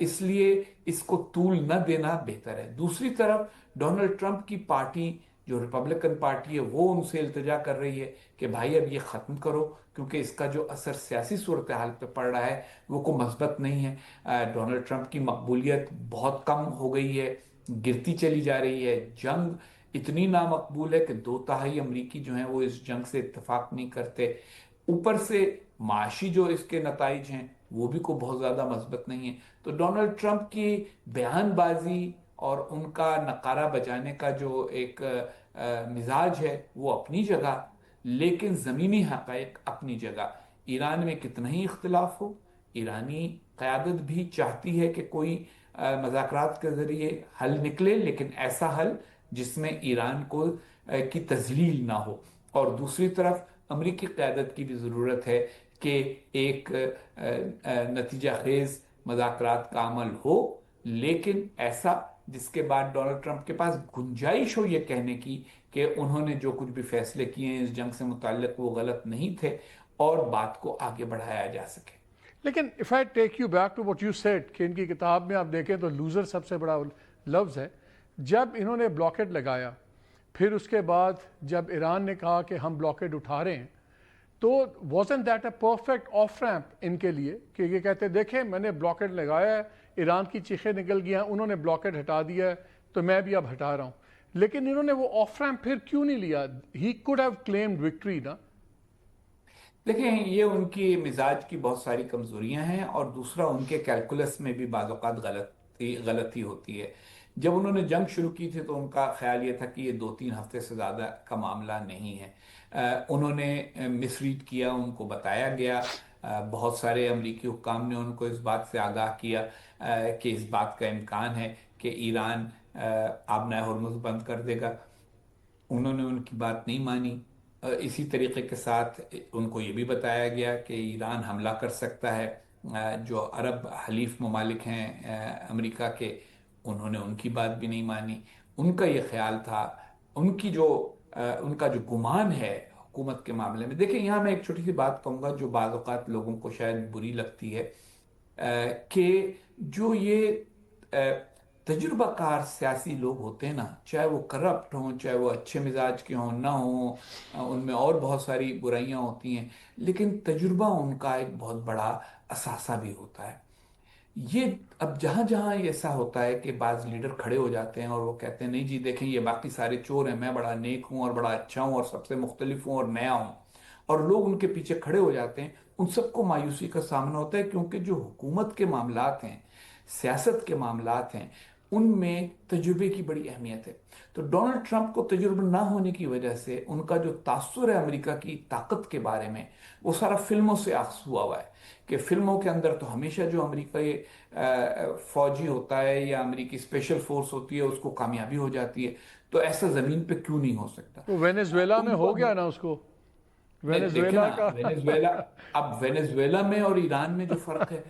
اس لیے اس کو طول نہ دینا بہتر ہے. دوسری طرف ڈونلڈ ٹرمپ کی پارٹی جو ریپبلکن پارٹی ہے وہ ان سے التجا کر رہی ہے کہ بھائی اب یہ ختم کرو، کیونکہ اس کا جو اثر سیاسی صورتحال پہ پڑ رہا ہے وہ کوئی مثبت نہیں ہے. ڈونلڈ ٹرمپ کی مقبولیت بہت کم ہو گئی ہے، گرتی چلی جا رہی ہے. جنگ اتنی نامقبول ہے کہ 2/3 امریکی جو ہیں وہ اس جنگ سے اتفاق نہیں کرتے. اوپر سے معاشی جو اس کے نتائج ہیں وہ بھی کوئی بہت زیادہ مثبت نہیں ہے. تو ڈونلڈ ٹرمپ کی بیان بازی اور ان کا نقارہ بجانے کا جو ایک مزاج ہے وہ اپنی جگہ، لیکن زمینی حقائق اپنی جگہ. ایران میں کتنا ہی اختلاف ہو، ایرانی قیادت بھی چاہتی ہے کہ کوئی مذاکرات کے ذریعے حل نکلے، لیکن ایسا حل جس میں ایران کی تذلیل نہ ہو. اور دوسری طرف امریکی قیادت کی بھی ضرورت ہے کہ ایک نتیجہ خیز مذاکرات کا عمل ہو، لیکن ایسا جس کے بعد ڈونلڈ ٹرمپ کے پاس گنجائش ہو یہ کہنے کی کہ انہوں نے جو کچھ بھی فیصلے کیے ہیں اس جنگ سے متعلق وہ غلط نہیں تھے، اور بات کو آگے بڑھایا جا سکے. لیکن if I take you back to what you said کہ ان کی کتاب میں آپ دیکھیں تو لوزر سب سے بڑا لفظ ہے. جب انہوں نے بلاکیٹ لگایا، پھر اس کے بعد جب ایران نے کہا کہ ہم بلاکیٹ اٹھا رہے ہیں، تو wasn't that a perfect off ramp ان کے لیے کہ یہ کہتے دیکھیں میں نے بلاکیٹ لگایا ہے، ایران کی چیخیں نکل گیا، انہوں نے بلاکیٹ ہٹا دیا ہے تو میں بھی اب ہٹا رہا ہوں. لیکن انہوں نے وہ آف ریمپ پھر کیوں نہیں لیا؟ He could have claimed victory نا. دیکھیں، یہ ان کی مزاج کی بہت ساری کمزوریاں ہیں، اور دوسرا ان کے کیلکولس میں بھی بعض اوقات غلطی ہوتی ہے. جب انہوں نے جنگ شروع کی تھی تو ان کا خیال یہ تھا کہ یہ 2-3 ہفتے سے زیادہ کا معاملہ نہیں ہے. انہوں نے مس ریڈ کیا، ان کو بتایا گیا، بہت سارے امریکی حکام نے ان کو اس بات سے آگاہ کیا کہ اس بات کا امکان ہے کہ ایران آبنائے ہرمز بند کر دے گا. انہوں نے ان کی بات نہیں مانی. اسی طریقے کے ساتھ ان کو یہ بھی بتایا گیا کہ ایران حملہ کر سکتا ہے. جو عرب حلیف ممالک ہیں امریکہ کے، انہوں نے ان کی بات بھی نہیں مانی. ان کا یہ خیال تھا، ان کا جو گمان ہے حکومت کے معاملے میں. دیکھیں یہاں میں ایک چھوٹی سی بات کہوں گا جو بعض اوقات لوگوں کو شاید بری لگتی ہے، کہ جو یہ تجربہ کار سیاسی لوگ ہوتے ہیں نا، چاہے وہ کرپٹ ہوں، چاہے وہ اچھے مزاج کے ہوں نہ ہوں، ان میں اور بہت ساری برائیاں ہوتی ہیں، لیکن تجربہ ان کا ایک بہت بڑا اثاثہ بھی ہوتا ہے. یہ اب جہاں جہاں ایسا ہوتا ہے کہ بعض لیڈر کھڑے ہو جاتے ہیں اور وہ کہتے ہیں نہیں جی دیکھیں یہ باقی سارے چور ہیں، میں بڑا نیک ہوں اور بڑا اچھا ہوں اور سب سے مختلف ہوں اور نیا ہوں، اور لوگ ان کے پیچھے کھڑے ہو جاتے ہیں، ان سب کو مایوسی کا سامنا ہوتا ہے. کیونکہ جو حکومت کے معاملات ہیں، سیاست کے معاملات ہیں، ان میں تجربے کی بڑی اہمیت ہے. تو ڈونلڈ ٹرمپ کو تجربہ نہ ہونے کی وجہ سے ان کا جو تاثر ہے امریکہ کی طاقت کے بارے میں، وہ سارا فلموں سے اخذ ہوا ہوا ہے. کہ فلموں کے اندر تو ہمیشہ جو امریکہ فوجی ہوتا ہے یا امریکی اسپیشل فورس ہوتی ہے اس کو کامیابی ہو جاتی ہے، تو ایسا زمین پہ کیوں نہیں ہو سکتا. وہ وینیزویلا میں ان ہو کو گیا نا اس کو، نہیں دیکھیں وینیزویلا نا، کا وینیزویلا، اب وینیزویلا میں اور ایران میں جو فرق ہے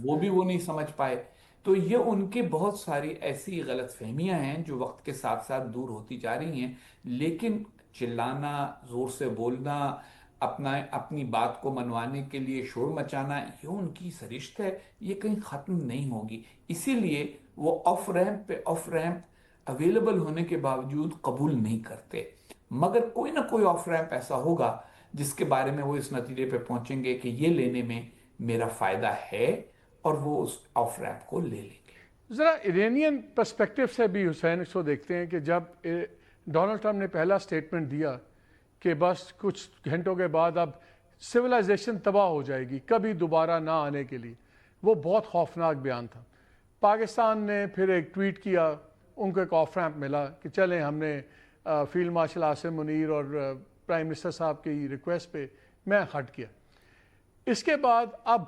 وہ نہیں سمجھ پائے. تو یہ ان کے بہت ساری ایسی غلط فہمیاں ہیں جو وقت کے ساتھ ساتھ دور ہوتی جا رہی ہیں. لیکن چلانا، زور سے بولنا، اپنی بات کو منوانے کے لیے شور مچانا، یہ ان کی سرشت ہے، یہ کہیں ختم نہیں ہوگی. اسی لیے وہ آف ریمپ اویلیبل ہونے کے باوجود قبول نہیں کرتے. مگر کوئی نہ کوئی آف ریمپ ایسا ہوگا جس کے بارے میں وہ اس نتیجے پہ پہنچیں گے کہ یہ لینے میں میرا فائدہ ہے، اور وہ اس آف ریمپ کو لے لیں گے. ذرا ایرانین پرسپیکٹو سے بھی حسین اس کو دیکھتے ہیں کہ جب ڈونلڈ ٹرمپ نے پہلا سٹیٹمنٹ دیا کہ بس کچھ گھنٹوں کے بعد اب سویلائزیشن تباہ ہو جائے گی کبھی دوبارہ نہ آنے کے لیے، وہ بہت خوفناک بیان تھا. پاکستان نے پھر ایک ٹویٹ کیا، ان کو ایک آف ریمپ ملا کہ چلیں ہم نے فیلڈ مارشل عاصم منیر اور پرائم منسٹر صاحب کی ریکویسٹ پہ میں ہٹ کیا. اس کے بعد اب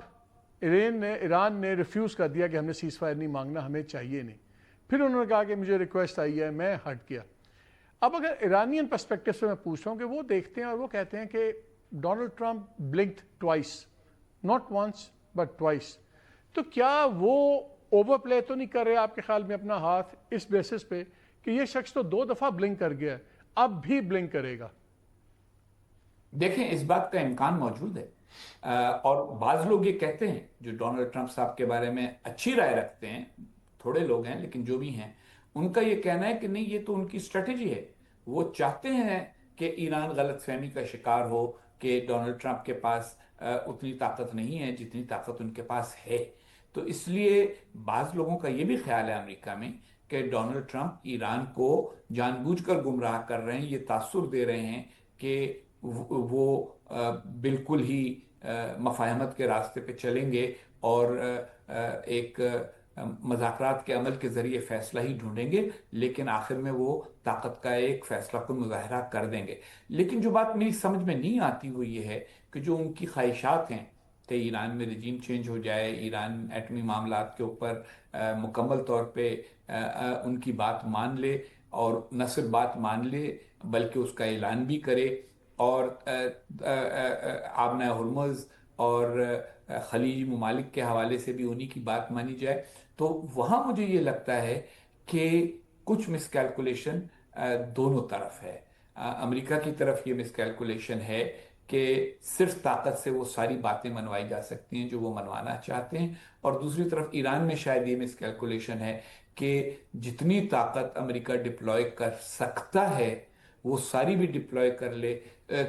ایران نے ریفیوز کر دیا کہ ہم نے سیز فائر نہیں مانگنا، ہمیں چاہیے نہیں. پھر انہوں نے کہا کہ مجھے ریکویسٹ آئی ہے، میں ہٹ کیا. اب اگر ایرانین پرسپیکٹو سے میں پوچھ رہا ہوں کہ وہ دیکھتے ہیں اور وہ کہتے ہیں کہ Donald Trump blinked twice, not once but twice, تو کیا وہ اوور پلے تو نہیں کر رہے آپ کے خیال میں اپنا ہاتھ اس بیسس پہ کہ یہ شخص تو 2 دفعہ بلنک کر گیا ہے، اب بھی بلنک کرے گا؟ دیکھیں اس بات کا امکان موجود ہے، اور بعض لوگ یہ کہتے ہیں جو ڈونلڈ ٹرمپ صاحب کے بارے میں اچھی رائے رکھتے ہیں، تھوڑے لوگ ہیں لیکن جو بھی ہیں، ان کا یہ کہنا ہے کہ نہیں یہ تو ان کی اسٹریٹجی ہے. وہ چاہتے ہیں کہ ایران غلط فہمی کا شکار ہو کہ ڈونلڈ ٹرمپ کے پاس اتنی طاقت نہیں ہے جتنی طاقت ان کے پاس ہے. تو اس لیے بعض لوگوں کا یہ بھی خیال ہے امریکہ میں کہ ڈونلڈ ٹرمپ ایران کو جان بوجھ کر گمراہ کر رہے ہیں، یہ تاثر دے رہے ہیں کہ وہ بالکل ہی مفاہمت کے راستے پہ چلیں گے اور ایک مذاکرات کے عمل کے ذریعے فیصلہ ہی ڈھونڈیں گے، لیکن آخر میں وہ طاقت کا ایک فیصلہ کن مظاہرہ کر دیں گے. لیکن جو بات میری سمجھ میں نہیں آتی وہ یہ ہے کہ جو ان کی خواہشات ہیں کہ ایران میں رجیم چینج ہو جائے، ایران ایٹمی معاملات کے اوپر مکمل طور پہ ان کی بات مان لے، اور نہ صرف بات مان لے بلکہ اس کا اعلان بھی کرے، اور آبنۂ ہرمز اور خلیجی ممالک کے حوالے سے بھی انہی کی بات مانی جائے، تو وہاں مجھے یہ لگتا ہے کہ کچھ مس کیلکولیشن دونوں طرف ہے. امریکہ کی طرف یہ مس کیلکولیشن ہے کہ صرف طاقت سے وہ ساری باتیں منوائی جا سکتی ہیں جو وہ منوانا چاہتے ہیں، اور دوسری طرف ایران میں شاید یہ مس کیلکولیشن ہے کہ جتنی طاقت امریکہ ڈپلوائے کر سکتا ہے وہ ساری بھی ڈپلوائے کر لے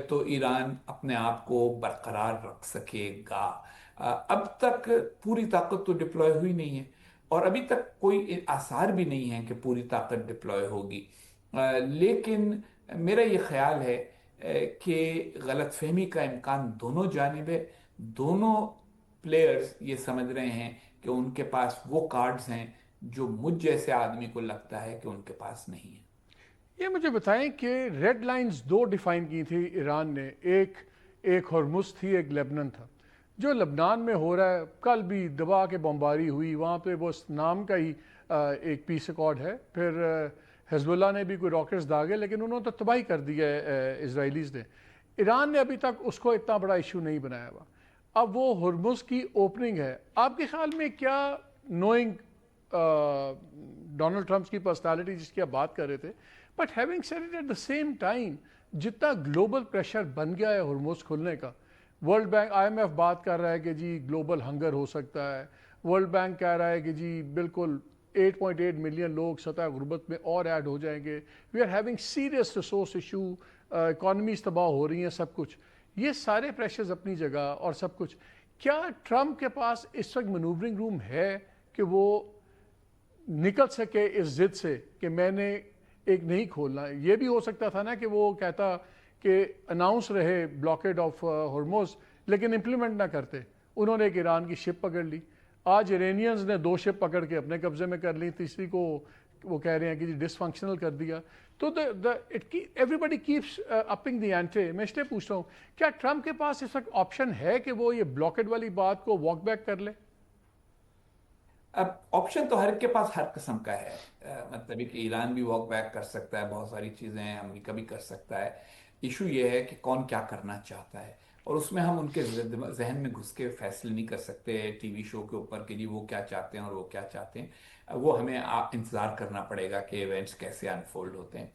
تو ایران اپنے آپ کو برقرار رکھ سکے گا. اب تک پوری طاقت تو ڈپلوائے ہوئی نہیں ہے، اور ابھی تک کوئی آثار بھی نہیں ہے کہ پوری طاقت ڈپلوائے ہوگی. لیکن میرا یہ خیال ہے کہ غلط فہمی کا امکان دونوں جانب ہے. دونوں پلیئرز یہ سمجھ رہے ہیں کہ ان کے پاس وہ کارڈز ہیں جو مجھ جیسے آدمی کو لگتا ہے کہ ان کے پاس نہیں ہے. یہ مجھے بتائیں کہ ریڈ لائنز دو ڈیفائن کی تھی ایران نے، ایک ہرمز تھی، ایک لیبنان تھا. جو لبنان میں ہو رہا ہے، کل بھی دبا کے بمباری ہوئی، وہاں پہ وہ نام کا ہی ایک پیس ایکارڈ ہے. پھر حزب اللہ نے بھی کوئی راکٹس داغے، لیکن انہوں نے تو تباہی کر دی ہے اسرائیلیز نے. ایران نے ابھی تک اس کو اتنا بڑا ایشو نہیں بنایا ہوا. اب وہ ہرمز کی اوپننگ ہے، آپ کے خیال میں کیا، نوئنگ ڈونلڈ ٹرمپ کی پرسنالٹی جس کی آپ بات کر رہے تھے، but having said it at the same time جتنا گلوبل پریشر بن گیا ہے ہرمز کھلنے کا، World Bank I M F بات کر رہا ہے کہ جی گلوبل ہنگر ہو سکتا ہے، ورلڈ بینک کہہ رہا ہے کہ جی بالکل 8.8 ملین لوگ سطح غربت میں اور ایڈ ہو جائیں گے، we are having serious resource issue, economies تباہ ہو رہی ہیں، سب کچھ یہ سارے پریشرز اپنی جگہ اور سب کچھ. کیا ٹرمپ کے پاس اس وقت مینوورنگ روم ہے کہ وہ نکل سکے اس ضد سے کہ میں نے ایک نہیں کھولنا؟ یہ بھی ہو سکتا تھا نا کہ وہ کہتا کہ اناؤنس رہے بلاکیڈ آف ہرمز لیکن امپلیمنٹ نہ کرتے. انہوں نے ایک ایران کی شپ پکڑ لی، آج ایرانینز نے 2 شپ پکڑ کے اپنے قبضے میں کر لی، تیسری کو وہ کہہ رہے ہیں کہ جی ڈس فنکشنل کر دیا. تو ایوری بڈی کیپس اپنگ دی اینٹے. میں اس لیے پوچھ رہا ہوں کیا ٹرمپ کے پاس اس وقت آپشن ہے کہ وہ یہ بلاکیڈ والی بات کو واک بیک کر لے؟ اب آپشن تو ہر ایک کے پاس ہر قسم کا ہے. مطلب کہ ایران بھی واک بیک کر سکتا ہے، بہت ساری چیزیں ہیں، امریکہ بھی کر سکتا ہے. ایشو یہ ہے کہ کون کیا کرنا چاہتا ہے، اور اس میں ہم ان کے ذہن میں گھس کے فیصلے نہیں کر سکتے ٹی وی شو کے اوپر کہ جی وہ کیا چاہتے ہیں اور وہ کیا چاہتے ہیں. وہ ہمیں انتظار کرنا پڑے گا کہ ایونٹس کیسے انفولڈ ہوتے ہیں.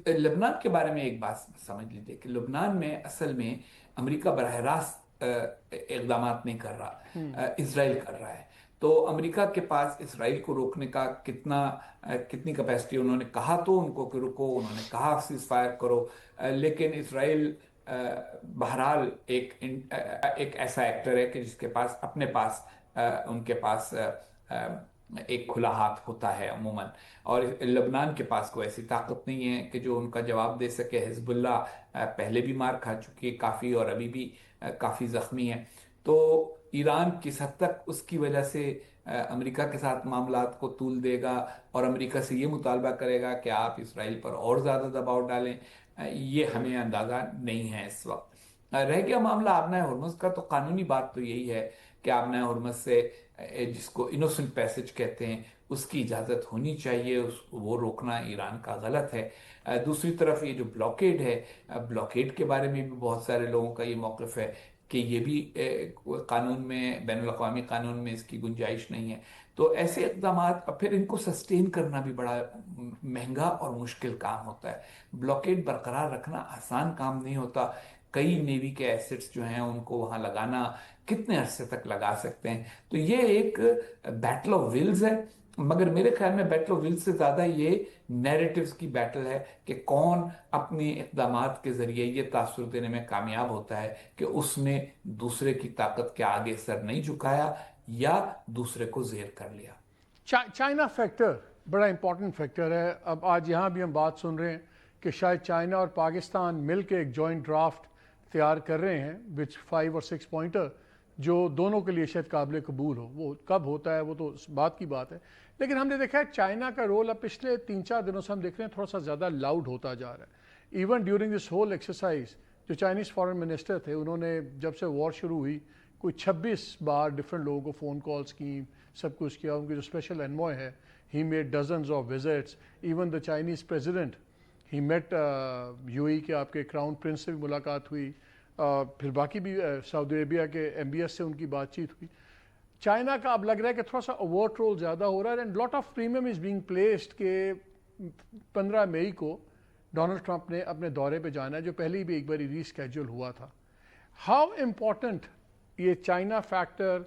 لبنان کے بارے میں ایک بات سمجھ لیجیے کہ لبنان میں اصل میں امریکہ براہ راست اقدامات نہیں کر رہا، اسرائیل کر رہا ہے. تو امریکہ کے پاس اسرائیل کو روکنے کا کتنی کیپیسٹی، انہوں نے کہا تو ان کو کہ رکو، انہوں نے کہا سیز فائر کرو، لیکن اسرائیل بہرحال ایک ایسا ایکٹر ہے کہ جس کے پاس اپنے پاس ان کے پاس ایک کھلا ہاتھ ہوتا ہے عموماً، اور لبنان کے پاس کوئی ایسی طاقت نہیں ہے کہ جو ان کا جواب دے سکے. حزب اللہ پہلے بھی مار کھا چکی ہے کافی اور ابھی بھی کافی زخمی ہے. تو ایران کس حد تک اس کی وجہ سے امریکہ کے ساتھ معاملات کو طول دے گا اور امریکہ سے یہ مطالبہ کرے گا کہ آپ اسرائیل پر اور زیادہ دباؤ ڈالیں، یہ ہمیں اندازہ نہیں ہے اس وقت. رہ گیا معاملہ آبنائے ہرمز کا، تو قانونی بات تو یہی ہے کہ آبنائے ہرمز سے جس کو انوسنٹ پیسج کہتے ہیں اس کی اجازت ہونی چاہیے، وہ روکنا ایران کا غلط ہے. دوسری طرف یہ جو بلاکیڈ ہے، بلاکیڈ کے بارے میں بھی بہت سارے لوگوں کا یہ موقف ہے کہ یہ بھی قانون میں، بین الاقوامی قانون میں اس کی گنجائش نہیں ہے. تو ایسے اقدامات پھر ان کو سسٹین کرنا بھی بڑا مہنگا اور مشکل کام ہوتا ہے. بلاکیڈ برقرار رکھنا آسان کام نہیں ہوتا. کئی نیوی کے ایسٹس جو ہیں ان کو وہاں لگانا کتنے عرصے تک لگا سکتے ہیں. تو یہ ایک بیٹل آف ولز ہے، مگر میرے خیال میں بیٹل آف ولز سے زیادہ یہ نیریٹیوز کی بیٹل ہے کہ کون اپنی اقدامات کے ذریعے یہ تاثر دینے میں کامیاب ہوتا ہے کہ اس نے دوسرے کی طاقت کے آگے سر نہیں جھکایا یا دوسرے کو زیر کر لیا. چائنا فیکٹر بڑا امپورٹنٹ فیکٹر ہے. اب آج یہاں بھی ہم بات سن رہے ہیں کہ شاید چائنا اور پاکستان مل کے ایک جوائنٹ ڈرافٹ تیار کر رہے ہیں وچ 5 اور 6 پوائنٹر، جو دونوں کے لیے شاید قابل قبول ہو. وہ کب ہوتا ہے وہ تو بات کی بات ہے، لیکن ہم نے دیکھا ہے چائنا کا رول اب پچھلے 3-4 دنوں سے ہم دیکھ رہے ہیں تھوڑا سا زیادہ لاؤڈ ہوتا جا رہا ہے. Even during this whole exercise جو چائنیز فارن منسٹر تھے انہوں نے جب سے وار شروع ہوئی کوئی 26 بار ڈفرینٹ لوگوں کو فون کالز کی، سب کچھ کیا. ان کی جو اسپیشل انوائے ہے، he made dozens of visits. Even the Chinese president he met U A کے آپ کے کراؤن پرنس سے بھی ملاقات ہوئی، پھر باقی بھی سعودی عربیہ کے ایم بی ایس سے ان کی بات چیت ہوئی. چائنا کا اب لگ رہا ہے کہ تھوڑا سا اوورٹ رول زیادہ ہو رہا ہے، and lot of premium is being placed کہ 15 مئی کو ڈونلڈ ٹرمپ نے اپنے دورے پہ جانا ہے، جو پہلے بھی ایک باری ری اسکیجول ہوا تھا. ہاؤ امپورٹنٹ یہ چائنا فیکٹر،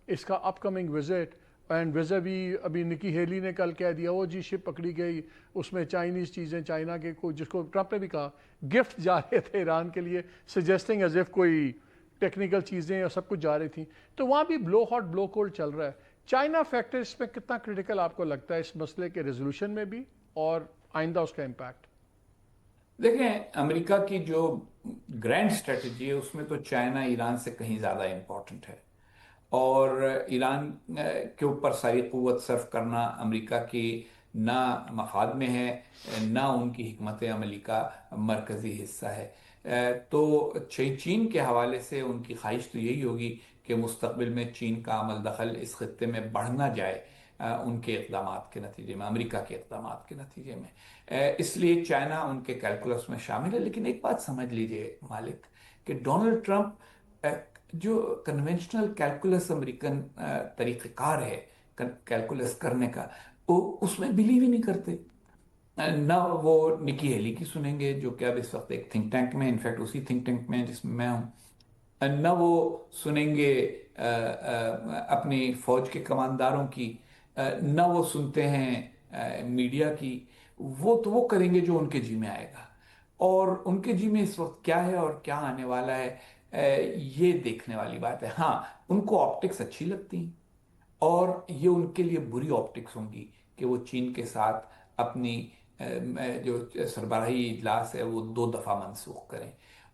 اس کا اپ کمنگ وزٹ، اینڈ ویزا بھی ابھی نکی ہیلی نے کل کہہ دیا وہ جی شپ پکڑی گئی اس میں چائنیز چیزیں، چائنا کے کوئی جس کو ٹرمپ نے بھی کہا گفٹ جا رہے تھے ایران کے لیے، سجیسٹنگ ایز ایف کوئی ٹیکنیکل چیزیں اور سب کچھ جا رہی تھیں. تو وہاں بھی بلو ہاٹ بلو کولڈ چل رہا ہے. چائنا فیکٹر اس میں کتنا کریٹیکل آپ کو لگتا ہے اس مسئلے کے ریزولوشن میں بھی اور آئندہ اس کا امپیکٹ؟ دیکھیں، امریکہ کی جو گرینڈ اسٹریٹجی ہے اس میں تو چائنا ایران سے کہیں زیادہ امپورٹنٹ ہے. اور ایران کے اوپر ساری قوت صرف کرنا امریکہ کی نہ مفاد میں ہے، نہ ان کی حکمت عملی کا مرکزی حصہ ہے۔ تو چین کے حوالے سے ان کی خواہش تو یہی ہوگی کہ مستقبل میں چین کا عمل دخل اس خطے میں بڑھ نہ جائے ان کے اقدامات کے نتیجے میں، امریکہ کے اقدامات کے نتیجے میں۔ اس لیے چائنا ان کے کیلکولس میں شامل ہے۔ لیکن ایک بات سمجھ لیجئے مالک، کہ ڈونلڈ ٹرمپ جو کنونشنل کیلکولس امریکن طریقہ کار ہے کیلکولس کرنے کا، وہ اس میں بلیو ہی نہیں کرتے۔ نہ وہ نکی ہیلی کی سنیں گے، جو کہ اب اس وقت ایک تھنک ٹینک میں، انفیکٹ اسی تھنک ٹینک میں جس میں میں ہوں، نہ وہ سنیں گے اپنی فوج کے کمانداروں کی، نہ وہ سنتے ہیں میڈیا کی۔ وہ تو وہ کریں گے جو ان کے جی میں آئے گا، اور ان کے جی میں اس وقت کیا ہے اور کیا آنے والا ہے یہ دیکھنے والی بات ہے۔ ہاں، ان کو آپٹکس اچھی لگتی ہیں، اور یہ ان کے لیے بری آپٹکس ہوں گی کہ وہ چین کے ساتھ اپنی جو سربراہی اجلاس ہے وہ 2 دفعہ منسوخ کریں۔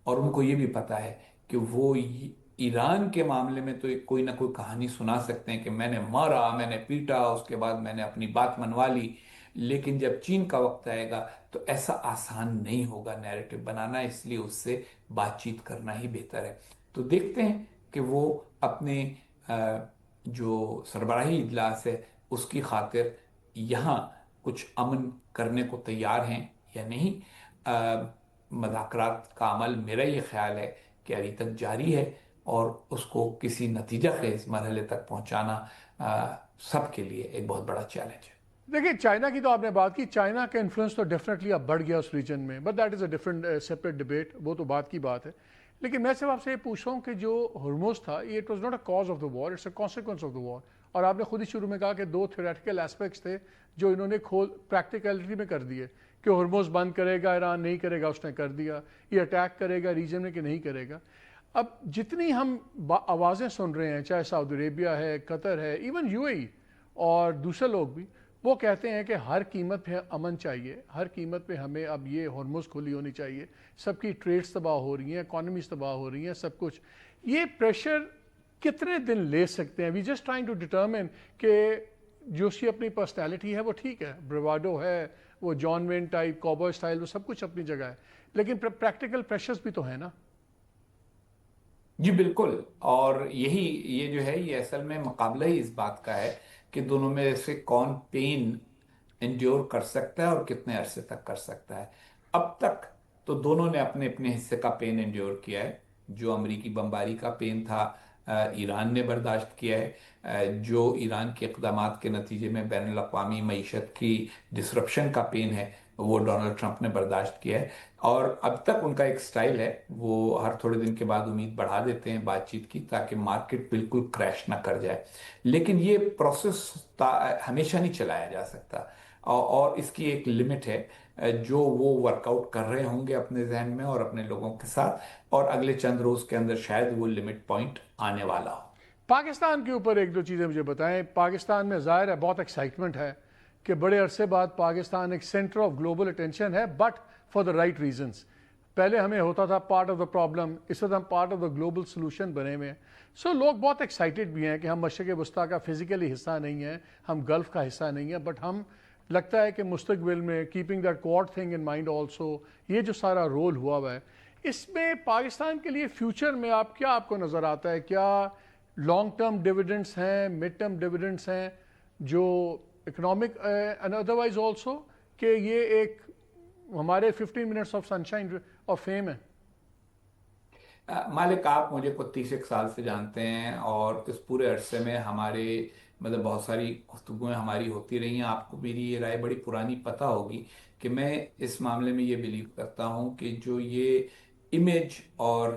اور ان کو یہ بھی پتا ہے کہ وہ ایران کے معاملے میں تو کوئی نہ کوئی کہانی سنا سکتے ہیں کہ میں نے مارا، میں نے پیٹا، اس کے بعد میں نے اپنی بات منوا لی، لیکن جب چین کا وقت آئے گا تو ایسا آسان نہیں ہوگا نیریٹو بنانا، اس لیے اس سے بات چیت کرنا ہی بہتر ہے۔ تو دیکھتے ہیں کہ وہ اپنے جو سربراہی اجلاس ہے اس کی خاطر یہاں کچھ امن کرنے کو تیار ہیں یا نہیں۔ مذاکرات کا عمل میرا یہ خیال ہے کہ ابھی تک جاری ہے، اور اس کو کسی نتیجہ خیز مرحلے تک پہنچانا سب کے لیے ایک بہت بڑا چیلنج ہے۔ دیکھیے، چائنا کی تو آپ نے بات کی، چائنا کا انفلوئنس تو ڈیفینیٹلی اب بڑھ گیا اس ریجن میں، but that is a different separate debate, وہ تو بات کی بات ہے۔ لیکن میں صرف آپ سے یہ پوچھ رہا ہوں کہ جو ہرموز تھا، یہ it was not a cause of the war, it's a consequence of the war. اور آپ نے خود ہی شروع میں کہا کہ 2 تھیوریٹیکل ایسپیکٹس تھے جو انہوں نے پریکٹیکلٹی میں کر دیے، کہ ہرموز بند کرے گا ایران، نہیں کرے گا، اس نے کر دیا، یہ اٹیک کرے گا ریجن میں کہ نہیں کرے گا۔ اب جتنی ہم آوازیں سن رہے ہیں، چاہے سعودی عربیہ ہے، قطر ہے، ایون یو اے ای اور دوسرے لوگ بھی، وہ کہتے ہیں کہ ہر قیمت پہ امن چاہیے، ہر قیمت پہ ہمیں اب یہ ہرمز کھلی ہونی چاہیے، سب کی ٹریڈز تباہ ہو رہی ہیں، اکانومیز تباہ ہو رہی ہیں، سب کچھ۔ یہ پریشر کتنے دن لے سکتے ہیں؟ We just trying to determine کہ جو اس کی اپنی پرسنالٹی ہے وہ ٹھیک ہے، بریواڈو ہے، وہ جان وین ٹائپ، کابوائے اسٹائل، وہ سب کچھ اپنی جگہ ہے، لیکن پریکٹیکل پریشرز بھی تو ہیں نا۔ جی بالکل، اور یہ جو ہے یہ اصل میں مقابلہ ہی اس بات کا ہے کہ دونوں میں سے کون پین انڈیور کر سکتا ہے اور کتنے عرصے تک کر سکتا ہے۔ اب تک تو دونوں نے اپنے اپنے حصے کا پین انڈیور کیا ہے۔ جو امریکی بمباری کا پین تھا ایران نے برداشت کیا ہے، جو ایران کے اقدامات کے نتیجے میں بین الاقوامی معیشت کی ڈسرپشن کا پین ہے وہ ڈونلڈ ٹرمپ نے برداشت کیا ہے۔ اور اب تک ان کا ایک سٹائل ہے، وہ ہر تھوڑے دن کے بعد امید بڑھا دیتے ہیں بات چیت کی تاکہ مارکیٹ بالکل کریش نہ کر جائے۔ لیکن یہ پروسیس ہمیشہ نہیں چلایا جا سکتا، اور اس کی ایک لمٹ ہے جو وہ ورک آؤٹ کر رہے ہوں گے اپنے ذہن میں اور اپنے لوگوں کے ساتھ، اور اگلے چند روز کے اندر شاید وہ لمٹ پوائنٹ آنے والا ہو۔ پاکستان کے اوپر ایک دو چیزیں مجھے بتائیں۔ پاکستان میں ظاہر ہے بہت ایکسائٹمنٹ ہے کہ بڑے عرصے بعد پاکستان ایک سینٹر آف گلوبل اٹینشن ہے، but for the right reasons. پہلے ہمیں ہوتا تھا پارٹ آف دا پرابلم، اس وقت ہم part of the global solution بنے ہوئے ہیں۔ سو لوگ بہت ایکسائٹیڈ بھی ہیں کہ ہم مشرق وسطیٰ کا فزیکلی حصہ نہیں ہیں، ہم گلف کا حصہ نہیں ہیں، بٹ ہم لگتا ہے کہ مستقبل میں keeping that کوارڈ thing in mind also, یہ جو سارا رول ہوا ہے، اس میں پاکستان کے لیے فیوچر میں آپ کو نظر آتا ہے؟ کیا لانگ ٹرم ڈیویڈنڈس ہیں، مڈ ٹرم ڈیویڈنڈس ہیں جو اکنامک اینڈ ادروائز آلسو، کہ یہ ایک ہمارے 15 minutes of Sunshine of fame ہے؟ مالک، آپ مجھے کو 30 سال سے جانتے ہیں، اور اس پورے عرصے میں ہمارے بہت ساری گفتگویں ہماری ہوتی رہی ہیں۔ آپ کو میری یہ رائے بڑی پرانی پتہ ہوگی کہ میں اس معاملے میں یہ بلیو کرتا ہوں کہ جو یہ امیج اور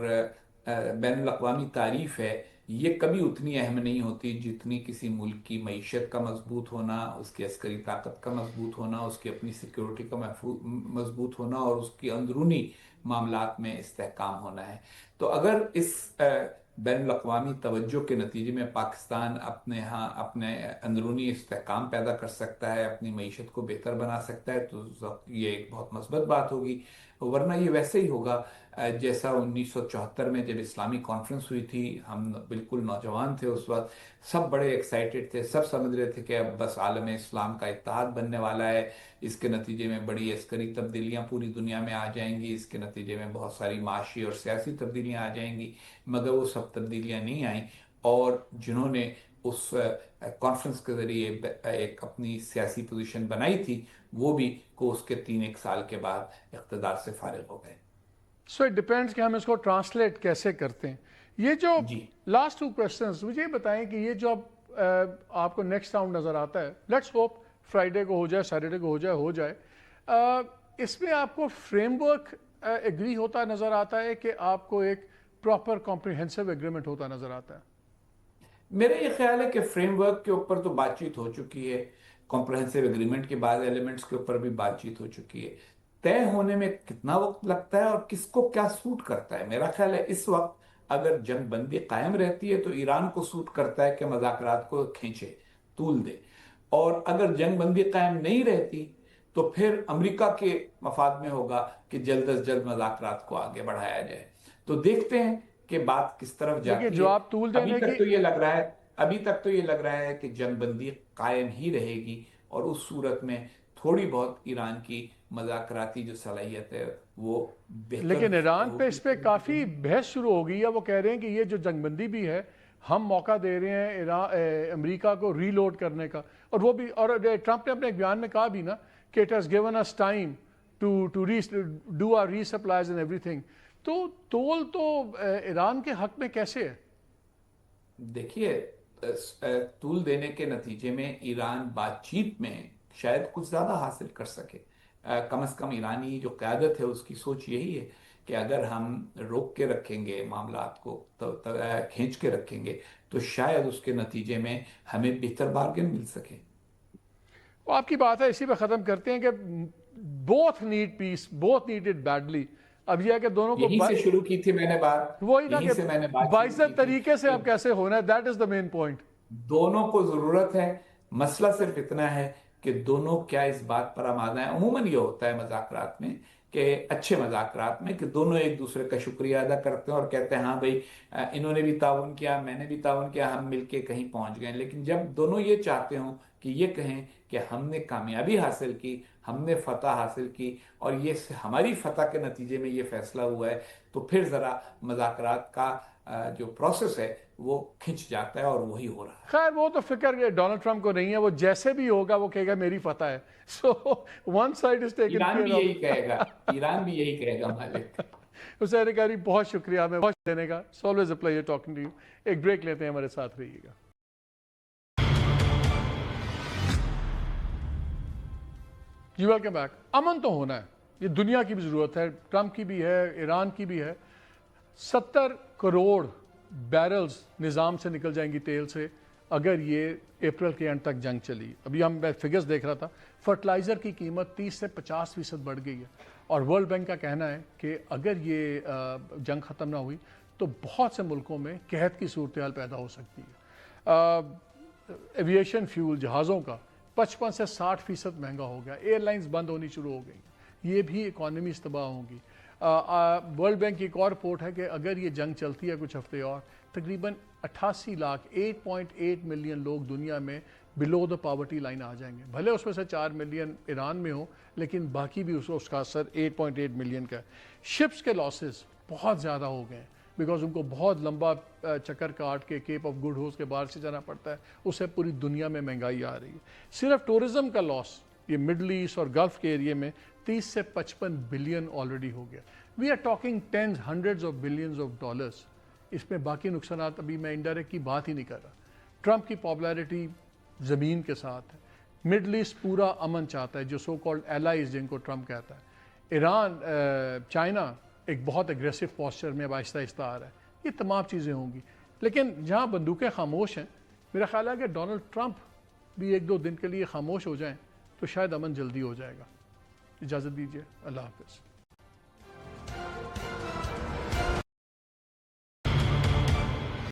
بین الاقوامی تعریف ہے، یہ کبھی اتنی اہم نہیں ہوتی جتنی کسی ملک کی معیشت کا مضبوط ہونا، اس کی عسکری طاقت کا مضبوط ہونا، اس کی اپنی سیکیورٹی کا مضبوط ہونا، اور اس کی اندرونی معاملات میں استحکام ہونا ہے۔ تو اگر اس بین الاقوامی توجہ کے نتیجے میں پاکستان اپنے اندرونی استحکام پیدا کر سکتا ہے، اپنی معیشت کو بہتر بنا سکتا ہے، تو یہ ایک بہت مثبت بات ہوگی۔ ورنہ یہ ویسے ہی ہوگا جیسا 1974 میں جب اسلامی کانفرنس ہوئی تھی. ہم بالکل نوجوان تھے اس وقت, سب بڑے ایکسائٹڈ تھے, سب سمجھ رہے تھے کہ اب بس عالم اسلام کا اتحاد بننے والا ہے, اس کے نتیجے میں بڑی عسکری تبدیلیاں پوری دنیا میں آ جائیں گی, اس کے نتیجے میں بہت ساری معاشی اور سیاسی تبدیلیاں آ جائیں گی. مگر وہ سب تبدیلیاں نہیں آئیں, اور جنہوں نے اس کانفرنس کے ذریعے ایک اپنی سیاسی پوزیشن بنائی تھی, وہ بھی کو اس کے 3-1 سال کے بعد اقتدار سے فارغ ہو گئے. سو اٹ ڈپینڈس کہ ہم اس کو ٹرانسلیٹ کیسے کرتے ہیں. یہ جو جی لاسٹ 2 کوشچنس مجھے یہ بتائیں کہ یہ جو آپ کو نیکسٹ راؤنڈ نظر آتا ہے, لیٹس ہوپ فرائیڈے کو ہو جائے, سیٹرڈے کو ہو جائے, اس میں آپ کو فریم ورک ایگری ہوتا نظر آتا ہے کہ آپ کو ایک پراپر کمپریہنسو ایگریمنٹ ہوتا نظر آتا ہے؟ میرا یہ خیال ہے کہ فریم ورک کے اوپر تو بات چیت ہو چکی ہے, کمپریہنسو ایگریمنٹ کے بعد ایلیمنٹس کے اوپر بھی بات چیت ہو چکی ہے. طے ہونے میں کتنا وقت لگتا ہے اور کس کو کیا سوٹ کرتا ہے, میرا خیال ہے اس وقت اگر جنگ بندی قائم رہتی ہے تو ایران کو سوٹ کرتا ہے کہ مذاکرات کو کھینچے, طول دے, اور اگر جنگ بندی قائم نہیں رہتی تو پھر امریکہ کے مفاد میں ہوگا کہ جلد از جلد مذاکرات کو آگے بڑھایا جائے. تو دیکھتے ہیں کہ بات کس طرف لیکن جاتی جو ہے. آپ طول دینے کی ابھی تک تو یہ لگ رہا ہے کہ جنگ بندی قائم ہی رہے گی, اور اس صورت میں تھوڑی بہت ایران کی مذاکراتی جو صلاحیت ہے وہ بہتر لیکن ایران پہ ہوگی. اس پہ کافی بحث شروع ہو گئی ہے. وہ کہہ رہے ہیں کہ یہ جو جنگ بندی بھی ہے, ہم موقع دے رہے ہیں امریکہ کو ری لوڈ کرنے کا, اور وہ بھی, اور ٹرمپ نے اپنے ایک بیان میں کہا بھی نا کہ it has given us time to do our resupplies and everything. تو تول تو ایران کے حق میں کیسے ہے؟ دیکھیے, طول دینے کے نتیجے میں ایران بات چیت میں شاید کچھ زیادہ حاصل کر سکے. کم از کم ایرانی جو قیادت ہے اس کی سوچ یہی ہے کہ اگر ہم روک کے رکھیں گے معاملات کو, کھینچ کے رکھیں گے, تو شاید اس کے نتیجے میں ہمیں بہتر بارگن مل سکے. وہ آپ کی بات ہے, اسی پہ ختم کرتے ہیں کہ both need peace, both need it badly. اب یہ ہے کہ دونوں کو یہیں سے شروع کی تھی میں نے بات, وہی نا یہیں کہ سے میں نے بات شروع باعزت کی تھی طریقے سے کہ اب کیسے ہونا ہے, that is the main point. دونوں کو ضرورت ہے. مسئلہ صرف اتنا ہے کہ دونوں کیا اس بات پر آمادہ ہیں. عموماً یہ ہوتا ہے مذاکرات میں کہ اچھے مذاکرات میں کہ دونوں ایک دوسرے کا شکریہ ادا کرتے ہیں اور کہتے ہیں ہاں بھائی انہوں نے بھی تعاون کیا, میں نے بھی تعاون کیا, ہم مل کے کہیں پہنچ گئے. لیکن جب دونوں یہ چاہتے ہوں کہ یہ کہیں کہ ہم نے کامیابی حاصل کی, ہم نے فتح حاصل کی, اور یہ ہماری فتح کے نتیجے میں یہ فیصلہ ہوا ہے, تو پھر ذرا مذاکرات کا جو پروسیس ہے وہ کھنچ جاتا ہے, اور وہی ہو رہا ہے. خیر وہ تو فکر ڈونلڈ ٹرمپ کو نہیں ہے, وہ جیسے بھی ہوگا وہ کہے گا میری فتح ہے. So one side is taken Iran بھی کیئر یہی آف. کہے گا, ایران بھی یہی کہے گا مالک. حسین قاری بہت شکریہ ہمیں بہت دینے کا. It's always a player talking to you. ایک بریک لیتے ہیں, ہمارے ساتھ رہیے گا. جی ویلکم بیک. امن تو ہونا ہے, یہ دنیا کی بھی ضرورت ہے, ٹرمپ کی بھی ہے, ایران کی بھی ہے. 70 کروڑ بیرلز نظام سے نکل جائیں گی تیل سے اگر یہ اپریل کے اینڈ تک جنگ چلی. ابھی میں فگرز دیکھ رہا تھا, فرٹیلائزر کی قیمت 30 سے 50% بڑھ گئی ہے, اور ورلڈ بینک کا کہنا ہے کہ اگر یہ جنگ ختم نہ ہوئی تو بہت سے ملکوں میں قحط کی صورتحال پیدا ہو سکتی ہے. ایویشن فیول جہازوں کا 55 سے 60% مہنگا ہو گیا, ایئر لائنز بند ہونی شروع ہو گئی, یہ بھی اکانومی تباہ ہوں گی. ورلڈ بینک کی ایک اور رپورٹ ہے کہ اگر یہ جنگ چلتی ہے کچھ ہفتے اور, تقریباً 88 لاکھ 8.8 ملین لوگ دنیا میں بلو دا پاورٹی لائن آ جائیں گے. بھلے اس میں سے 4 ملین ایران میں ہوں, لیکن باقی بھی اس کا اثر 8.8 ملین کا ہے. شپس کے لاسز بہت زیادہ ہو گئے ہیں بیکاز ان کو بہت لمبا چکر کاٹ کے کیپ آف گڈ ہوپ کے باہر سے جانا پڑتا ہے, اس سے پوری دنیا میں مہنگائی آ رہی ہے. صرف ٹورزم کا لاس یہ مڈل ایسٹ اور گلف کے ایریے میں 30 سے 55 بلین آلریڈی ہو گیا. We are talking tens hundreds of billions of dollars. اس میں باقی نقصانات ابھی میں انڈائریکٹ کی بات ہی نہیں کر رہا. ٹرمپ کی پاپولیرٹی زمین کے ساتھ ہے. مڈل ایسٹ پورا امن چاہتا ہے, جو سو کالڈ ایلائز جن کو ٹرمپ کہتا ہے. ایران, چائنا ایک بہت اگریسو پوسچر میں اب آہستہ آہستہ آ رہا ہے. یہ تمام چیزیں ہوں گی, لیکن جہاں بندوقیں خاموش ہیں, میرا خیال ہے کہ ڈونلڈ ٹرمپ بھی 1-2 دن کے لیے خاموش ہو جائیں تو شاید امن جلدی ہو جائے گا. اجازت دیجیے, اللہ حافظ.